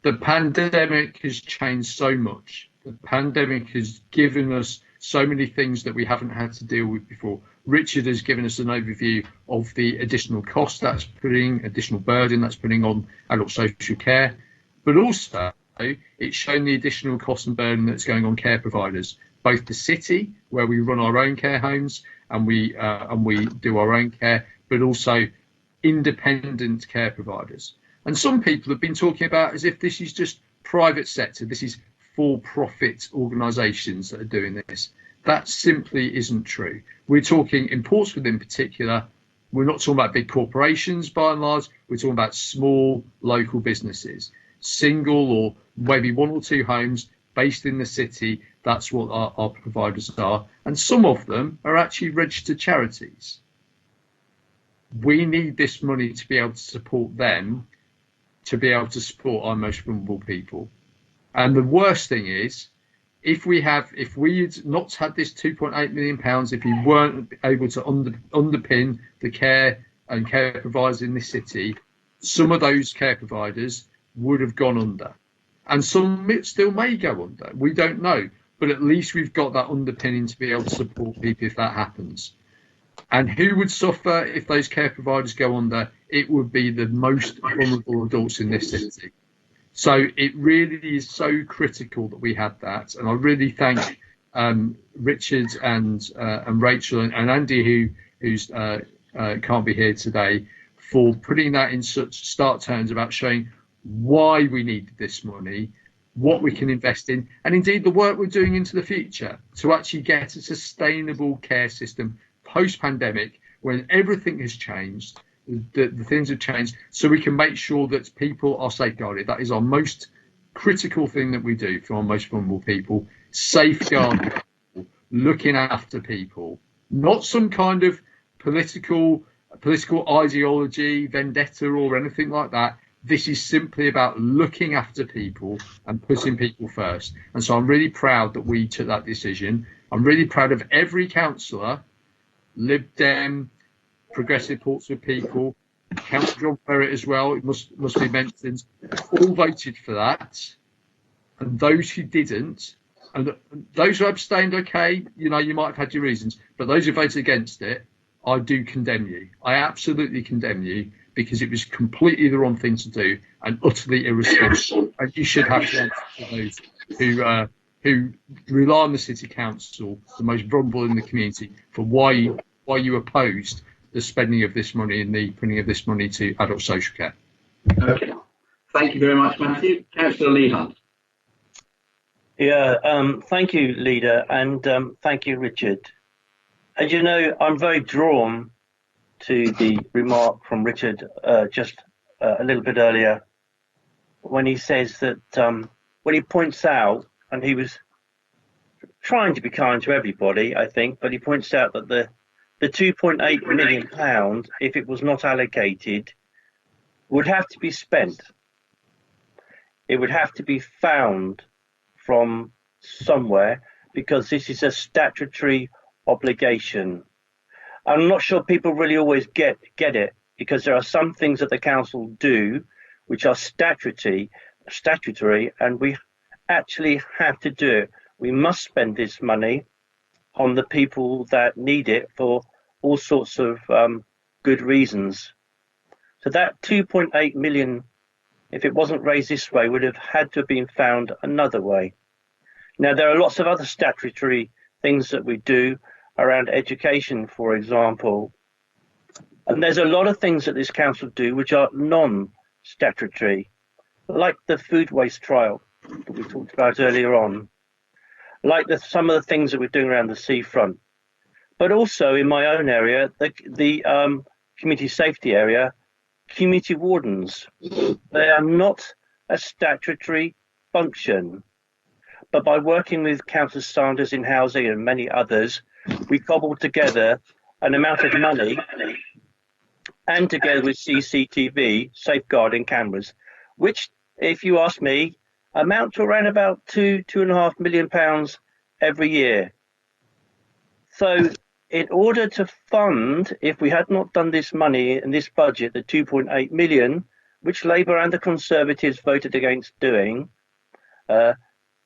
The pandemic has changed so much. The pandemic has given us so many things that we haven't had to deal with before. Richard has given us an overview of the additional cost that's putting, additional burden that's putting on adult social care, but also it's shown the additional cost and burden that's going on care providers, both the city, where we run our own care homes and we do our own care, but also independent care providers. And some people have been talking about as if this is just private sector, this is for-profit organisations that are doing this. That simply isn't true. We're talking in Portsmouth in particular. We're not talking about big corporations by and large. We're talking about small local businesses, single or maybe one or two homes based in the city. That's what our providers are. And some of them are actually registered charities. We need this money to be able to support them, to be able to support our most vulnerable people. And the worst thing is, if we had not had this £2.8 million, if we weren't able to underpin the care and care providers in this city, some of those care providers would have gone under. And some still may go under. We don't know. But at least we've got that underpinning to be able to support people if that happens. And who would suffer if those care providers go under? It would be the most vulnerable adults in this city. So it really is so critical that we had that. And I really thank Richard and Rachel and Andy, who's can't be here today, for putting that in such stark terms about showing why we need this money, what we can invest in, and indeed the work we're doing into the future to actually get a sustainable care system post-pandemic when everything has changed. The things have changed, so we can make sure that people are safeguarded. That is our most critical thing that we do for our most vulnerable people. Safeguarding people, looking after people, not some kind of political ideology, vendetta, or anything like that. This is simply about looking after people and putting people first. And so I'm really proud that we took that decision. I'm really proud of every councillor, Lib Dem, Progressive Portsmouth people, Councillor John Ferret as well, it must be mentioned, all voted for that. And those who didn't, and those who abstained, okay, you might have had your reasons, but those who voted against it, I do condemn you. I absolutely condemn you, because it was completely the wrong thing to do and utterly irresponsible. And you should have to answer to those who rely on the city council, the most vulnerable in the community, for why you opposed the spending of this money and the putting of this money to adult social care. Okay. Thank you very much, Matthew. Councillor Lee Hunt. Yeah, thank you, Leader, and thank you, Richard. As you know, I'm very drawn to the remark from Richard just a little bit earlier when he says that when he points out, and he was trying to be kind to everybody, I think, but he points out that the £2.8 million, if it was not allocated, would have to be spent. It would have to be found from somewhere, because this is a statutory obligation. I'm not sure people really always get it, because there are some things that the council do which are statutory, and we actually have to do it. We must spend this money on the people that need it for all sorts of good reasons. So that 2.8 million, if it wasn't raised this way, would have had to have been found another way. Now, there are lots of other statutory things that we do around education, for example. And there's a lot of things that this council do which are non-statutory, like the food waste trial that we talked about earlier on, like some of the things that we're doing around the seafront. But also in my own area, the community safety area, community wardens. They are not a statutory function. But by working with Councillor Sanders in housing and many others, we cobbled together an amount of money, and together with CCTV, safeguarding cameras, which, if you ask me, amount to around about £2.5 million every year. So in order to fund, if we had not done this money in this budget, the 2.8 million, which Labour and the Conservatives voted against doing,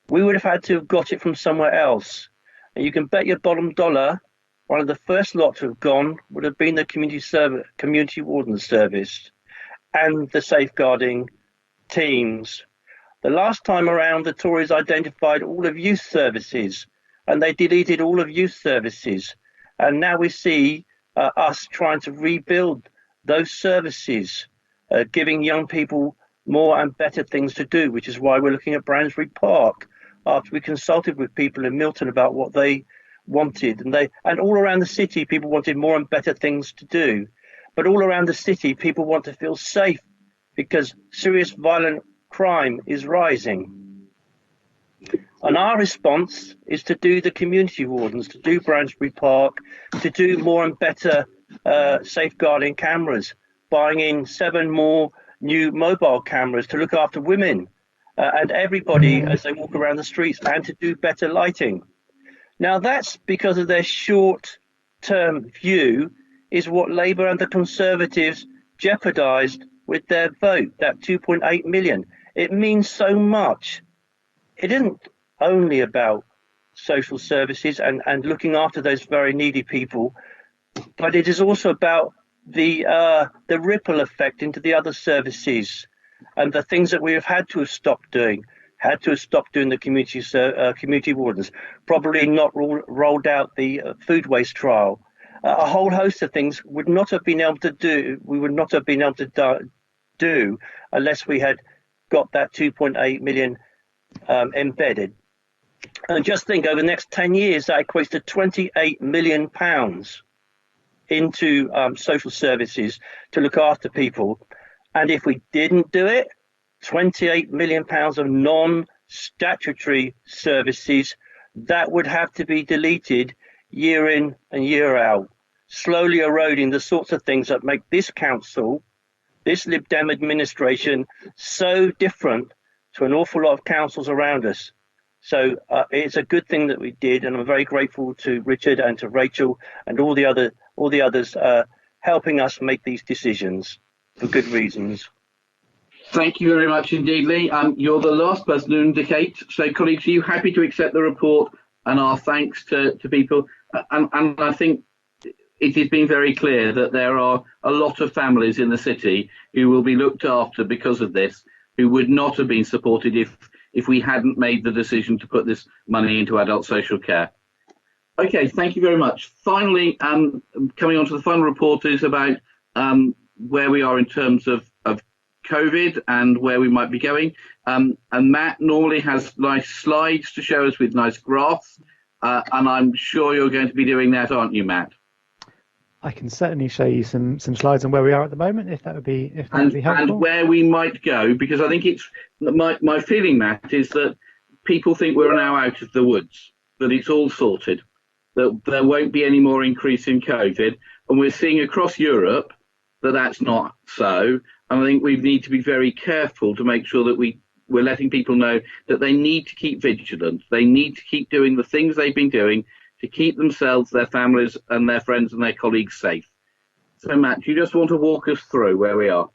we would have had to have got it from somewhere else. And you can bet your bottom dollar, one of the first lot to have gone would have been the community warden service and the safeguarding teams. The last time around, the Tories identified all of youth services, and they deleted all of youth services. And now we see us trying to rebuild those services, giving young people more and better things to do, which is why we're looking at Bransbury Park. After we consulted with people in Milton about what they wanted, and all around the city, people wanted more and better things to do. But all around the city, people want to feel safe because serious violent crime is rising. And our response is to do the community wardens, to do Bransbury Park, to do more and better safeguarding cameras, buying in 7 more new mobile cameras to look after women and everybody as they walk around the streets, and to do better lighting. Now that's because of their short-term view is what Labour and the Conservatives jeopardised with their vote, that 2.8 million. It means so much. It isn't only about social services and looking after those very needy people, but it is also about the ripple effect into the other services and the things that we have had to have stopped doing. Had to have stopped doing the community wardens, probably not rolled out the food waste trial. A whole host of things would not have been able to do. We would not have been able to do unless we had got that 2.8 million embedded. And just think, over the next 10 years, that equates to £28 million into social services to look after people. And if we didn't do it, £28 million of non-statutory services that would have to be deleted year in and year out, slowly eroding the sorts of things that make this council, this Lib Dem administration, so different to an awful lot of councils around us. So it's a good thing that we did, and I'm very grateful to Richard and to Rachel and all the others helping us make these decisions for good reasons. Thank you very much indeed, Lee. You're the last person to indicate. So, colleagues, are you happy to accept the report and our thanks to people? And I think it has been very clear that there are a lot of families in the city who will be looked after because of this, who would not have been supported if we hadn't made the decision to put this money into adult social care. Okay, thank you very much. Finally, coming on to the final report is about where we are in terms of COVID and where we might be going. And Matt normally has nice slides to show us with nice graphs. And I'm sure you're going to be doing that, aren't you, Matt? I can certainly show you some slides on where we are at the moment, if that would be helpful. And where we might go, because I think it's my feeling, Matt, is that people think we're now out of the woods, that it's all sorted, that there won't be any more increase in COVID, and we're seeing across Europe that that's not so. And I think we need to be very careful to make sure that we're letting people know that they need to keep vigilant. They need to keep doing the things they've been doing to keep themselves, their families and their friends and their colleagues safe. So Matt, do you just want to walk us through where we are?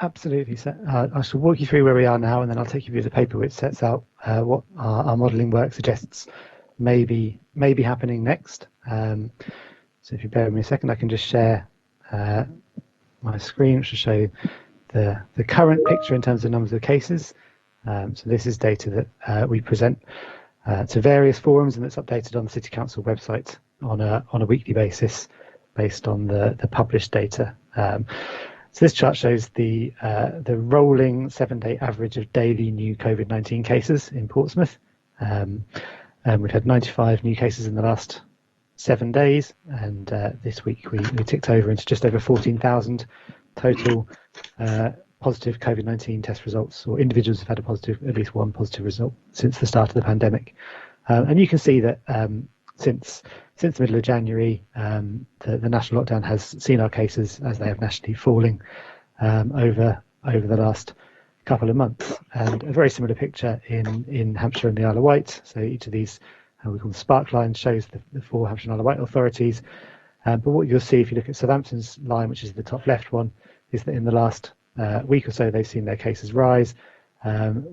Absolutely. So I shall walk you through where we are now, and then I'll take you through the paper which sets out what our modelling work suggests may be happening next. So if you bear with me a second, I can just share my screen, which will show the current picture in terms of numbers of cases. So this is data that we present to various forums, and that's updated on the City Council website on a weekly basis based on the published data. So this chart shows the rolling 7-day average of daily new COVID-19 cases in Portsmouth. We've had 95 new cases in the last 7 days, and this week we ticked over into just over 14,000 total positive COVID-19 test results, or individuals have had at least one positive result since the start of the pandemic. And you can see that since the middle of January, the national lockdown has seen our cases, as they have nationally, falling over the last couple of months. And a very similar picture in Hampshire and the Isle of Wight. So each of these, we call them spark lines, shows the 4 Hampshire and Isle of Wight authorities. But what you'll see if you look at Southampton's line, which is the top left one, is that in the last week or so they've seen their cases rise.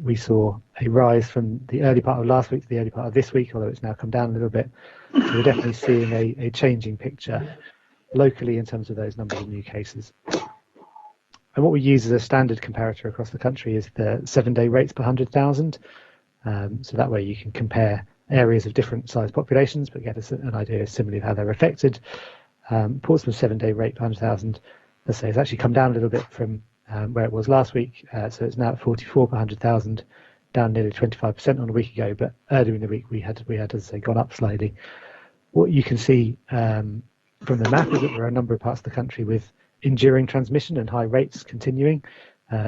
We saw a rise from the early part of last week to the early part of this week, although it's now come down a little bit. So we're definitely seeing a changing picture locally in terms of those numbers of new cases. And what we use as a standard comparator across the country is the 7-day rates per 100,000. So that way you can compare areas of different size populations, but get an idea similarly of how they're affected. Portsmouth's 7-day rate per 100,000, let's say, has actually come down a little bit from where it was last week. So it's now at 44 per 100,000, down nearly 25% on a week ago. But earlier in the week we had, as I say, gone up slightly. What you can see from the map is that there are a number of parts of the country with enduring transmission and high rates continuing,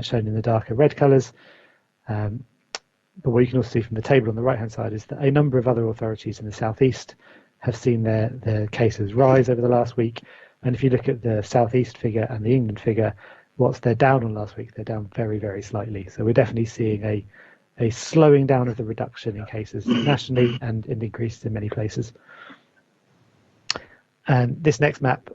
shown in the darker red colours. But what you can also see from the table on the right hand side is that a number of other authorities in the southeast have seen their cases rise over the last week. And if you look at the southeast figure and the England figure, whilst they're down on last week, they're down very, very slightly. So we're definitely seeing a slowing down of the reduction in cases nationally and in increases in many places. And this next map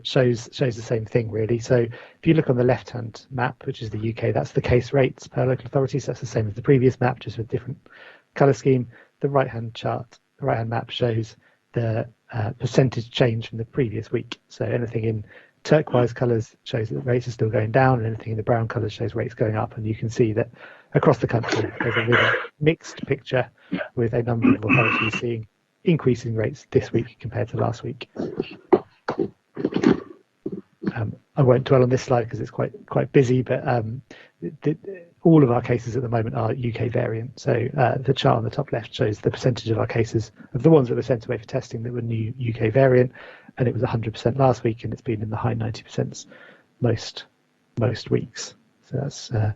shows the same thing, really. So if you look on the left-hand map, which is the UK, that's the case rates per local authority. So that's the same as the previous map, just with different colour scheme. The right-hand map shows the percentage change from the previous week. So anything in turquoise colours shows that rates are still going down, and anything in the brown colours shows rates going up. And you can see that across the country, there's a really mixed picture, with a number of authorities seeing increasing rates this week compared to last week. I won't dwell on this slide because it's quite busy, but all of our cases at the moment are UK variant. So the chart on the top left shows the percentage of our cases, of the ones that were sent away for testing, that were new UK variant, and it was 100% last week, and it's been in the high 90% most weeks. So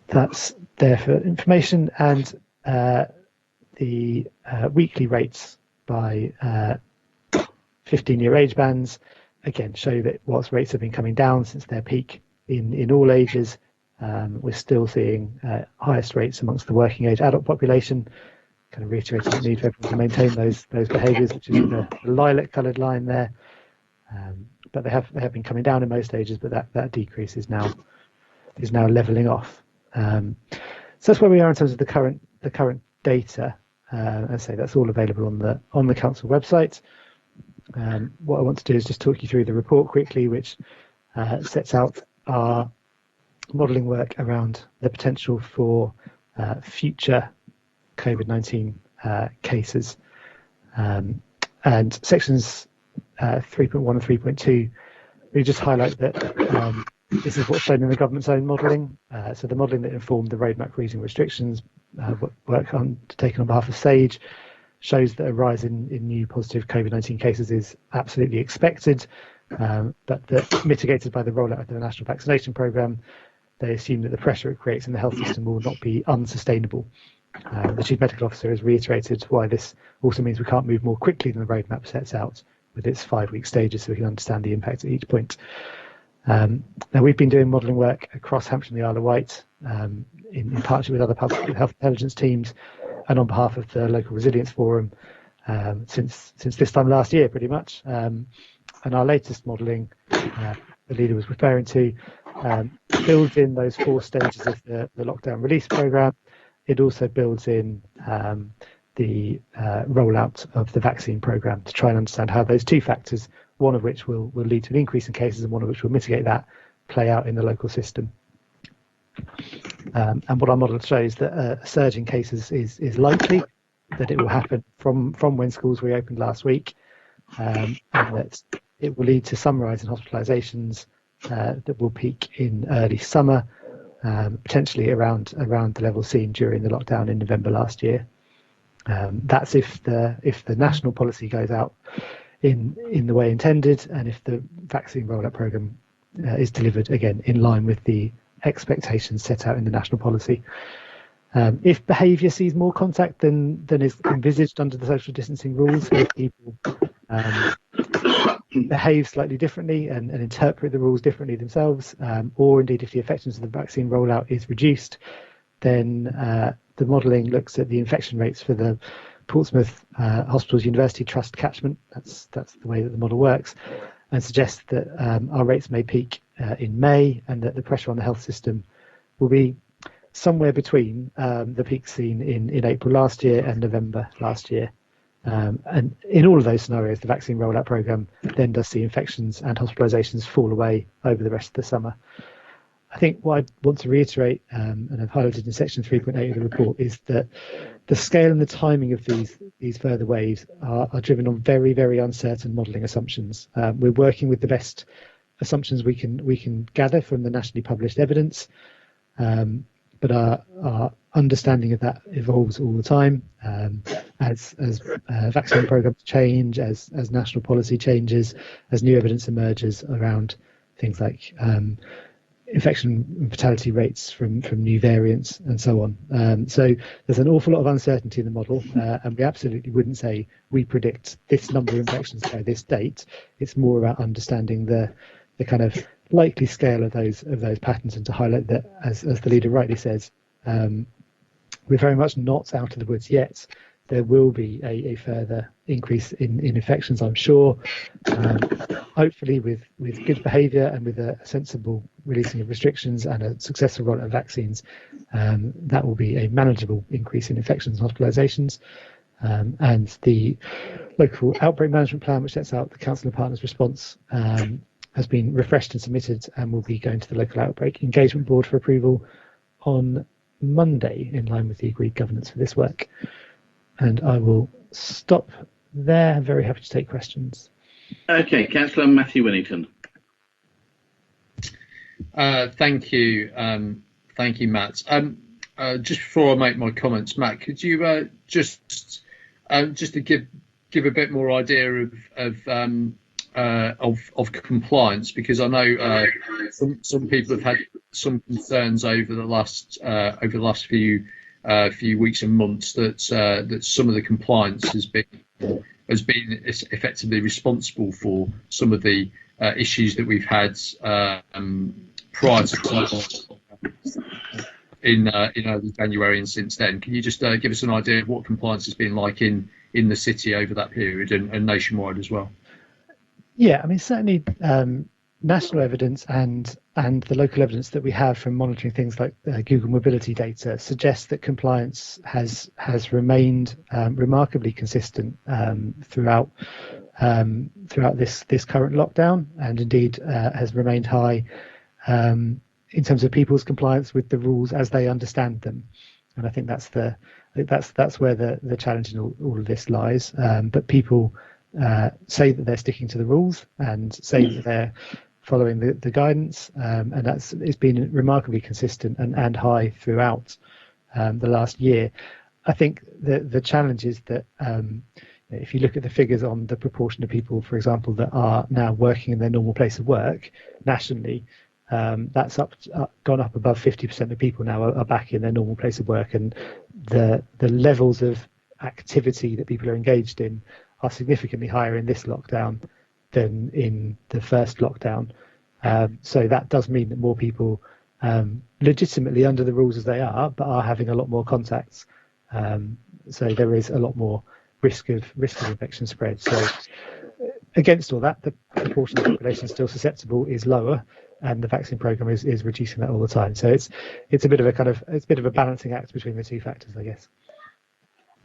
that's there for information. And the weekly rates by 15-year age bands again show that whilst rates have been coming down since their peak in all ages, we're still seeing highest rates amongst the working age adult population, kind of reiterating the need for everyone to maintain those behaviours, which is the lilac coloured line there. But they have been coming down in most ages, but that decrease is now levelling off. So that's where we are in terms of the current data. As I say, that's all available on the council website. What I want to do is just talk you through the report quickly, which sets out our modelling work around the potential for future COVID-19 cases. And sections 3.1 and 3.2, we just highlight that this is what's shown in the government's own modelling. So the modelling that informed the roadmap for easing restrictions, work taken on behalf of SAGE, shows that a rise in new positive COVID-19 cases is absolutely expected, but that mitigated by the rollout of the national vaccination programme, they assume that the pressure it creates in the health system will not be unsustainable. The Chief Medical Officer has reiterated why this also means we can't move more quickly than the roadmap sets out with its 5-week stages, so we can understand the impact at each point. Now, we've been doing modelling work across Hampshire and the Isle of Wight in partnership with other public health intelligence teams and on behalf of the local resilience forum since this time last year, pretty much. And our latest modelling, the leader was referring to, builds in those 4 stages of the lockdown release programme. It also builds in the rollout of the vaccine programme to try and understand how those 2 factors, one of which will lead to an increase in cases and one of which will mitigate that, play out in the local system. And what our model shows that a surge in cases is likely, that it will happen from when schools reopened last week, and that it will lead to some rise in hospitalisations that will peak in early summer, potentially around the level seen during the lockdown in November last year. That's if the national policy goes out in the way intended, and if the vaccine rollout programme is delivered again in line with the expectations set out in the national policy. If behaviour sees more contact than is envisaged under the social distancing rules, if people behave slightly differently and interpret the rules differently themselves, or indeed if the effectiveness of the vaccine rollout is reduced, then the modelling looks at the infection rates for the Portsmouth Hospitals University Trust catchment. That's the way that the model works, and suggests that our rates may peak in May, and that the pressure on the health system will be somewhere between the peak seen in April last year and November last year. And in all of those scenarios, the vaccine rollout programme then does see infections and hospitalisations fall away over the rest of the summer. I think what I want to reiterate, and I've highlighted in section 3.8 of the report, is that the scale and the timing of these further waves are driven on very, very uncertain modelling assumptions. We're working with the best assumptions we can gather from the nationally published evidence, but our understanding of that evolves all the time as vaccine programs change, as national policy changes, as new evidence emerges around things like infection and fatality rates from new variants and so on. So there's an awful lot of uncertainty in the model, and we absolutely wouldn't say we predict this number of infections by this date. It's more about understanding the kind of likely scale of those patterns, and to highlight that, as the leader rightly says, we're very much not out of the woods yet. There will be a further increase in infections, I'm sure, hopefully with good behaviour and with a sensible releasing of restrictions and a successful rollout of vaccines. That will be a manageable increase in infections and hospitalisations. And the local outbreak management plan, which sets out the Council and Partners response, has been refreshed and submitted, and will be going to the local outbreak engagement board for approval on Monday, in line with the agreed governance for this work. And I will stop there. I'm very happy to take questions. Okay, Councillor Matthew Winnington. Thank you, Matt. Just before I make my comments, Matt, could you just to give a bit more idea of compliance, because I know some people have had some concerns over the last few weeks and months that some of the compliance has been effectively responsible for some of the issues that we've had prior to in early January and since then. Can you just give us an idea of what compliance has been like in the city over that period and nationwide as well? Yeah, I mean, certainly national evidence and the local evidence that we have from monitoring things like Google mobility data suggests that compliance has remained remarkably consistent throughout this current lockdown, and indeed has remained high in terms of people's compliance with the rules as they understand them. And I think that's where the challenge in all of this lies. But people say that they're sticking to the rules and say that they're following the guidance, and it's been remarkably consistent and high throughout the last year. I think the challenge is that if you look at the figures on the proportion of people, for example, that are now working in their normal place of work nationally, that's gone up above 50% of people now are back in their normal place of work, and the levels of activity that people are engaged in are significantly higher in this lockdown than in the first lockdown. So that does mean that more people, legitimately under the rules as they are, but are having a lot more contacts. So there is a lot more risk of infection spread. So against all that, the proportion of the population still susceptible is lower, and the vaccine program is reducing that all the time. So it's a bit of a balancing act between the two factors, I guess.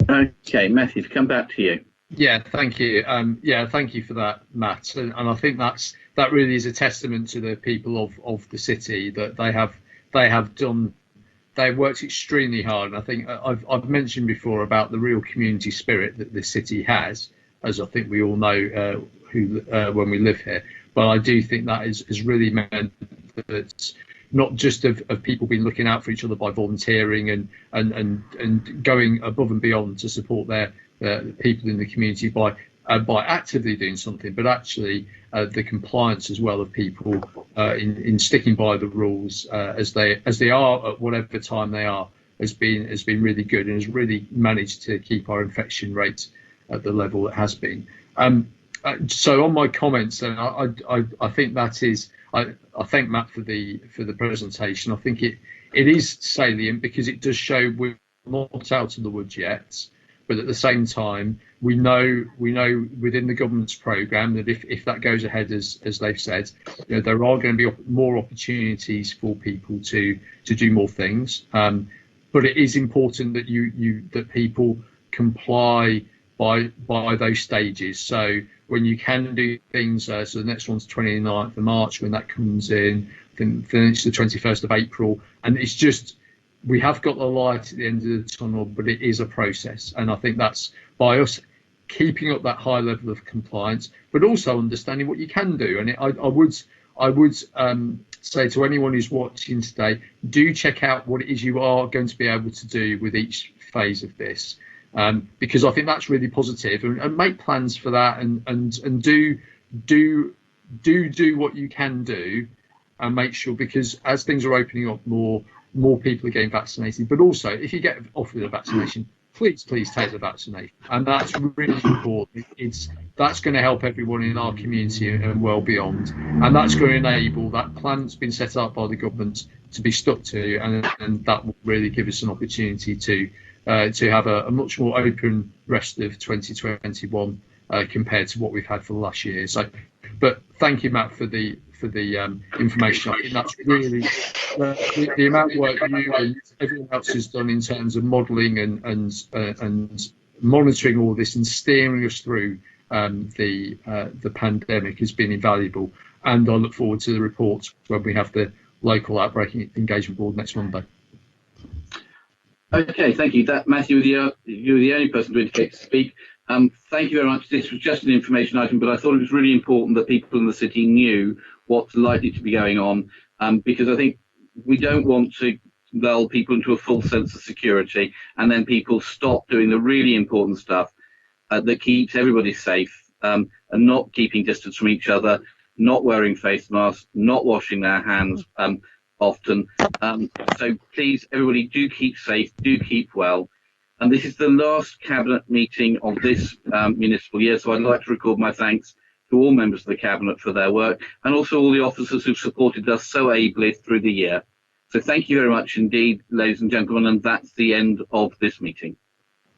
Okay, Matthew, to come back to you. Yeah, thank you. Thank you for that, Matt. And I think that really is a testament to the people of the city, that they've worked extremely hard. And I think I've mentioned before about the real community spirit that this city has, as I think we all know when we live here. But I do think that is really meant that not just of people being looking out for each other by volunteering and going above and beyond to support their people in the community by actively doing something, but actually the compliance as well of people in sticking by the rules as they are at whatever time they are has been really good, and has really managed to keep our infection rate at the level it has been. So on my comments, then I think that is I thank Matt for the presentation. I think it is salient because it does show we're not out of the woods yet, but at the same time we know within the government's programme that if that goes ahead as they've said, there are going to be more opportunities for people to do more things. But it is important that that people comply by those stages. So when you can do things, so the next one's 29th of March when that comes in, then it's the 21st of April, and it's just we have got the light at the end of the tunnel, but it is a process, and I think that's by us keeping up that high level of compliance, but also understanding what you can do. And I would say to anyone who's watching today, do check out what it is you are going to be able to do with each phase of this, because I think that's really positive, and make plans for that, and do what you can do, and make sure, because as things are opening up, more people are getting vaccinated. But also, if you get offered a vaccination, please take the vaccination, and that's really important. That's going to help everyone in our community and well beyond, and that's going to enable that plan that's been set up by the government to be stuck to, and that will really give us an opportunity to have a much more open rest of 2021 compared to what we've had for the last year. So, but thank you, Matt, for the information. I think that's really the amount of work you and everyone else has done in terms of modelling and monitoring all this and steering us through the pandemic has been invaluable. And I look forward to the report when we have the local outbreak engagement board next Monday. Okay, thank you. Matthew, you're the only person to indicate to speak. Thank you very much. This was just an information item, but I thought it was really important that people in the city knew what's likely to be going on, because I think we don't want to lull people into a full sense of security and then people stop doing the really important stuff that keeps everybody safe, and not keeping distance from each other, not wearing face masks, not washing their hands often. So please, everybody, do keep safe, do keep well. And this is the last Cabinet meeting of this municipal year, so I'd like to record my thanks to all members of the Cabinet for their work, and also all the officers who've supported us so ably through the year. So thank you very much indeed, ladies and gentlemen, and that's the end of this meeting.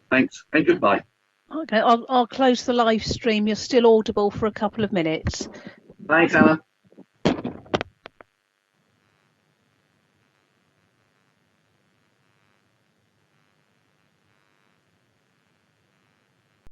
Thanks and goodbye. Okay, I'll close the live stream. You're still audible for a couple of minutes. Thanks, Anna.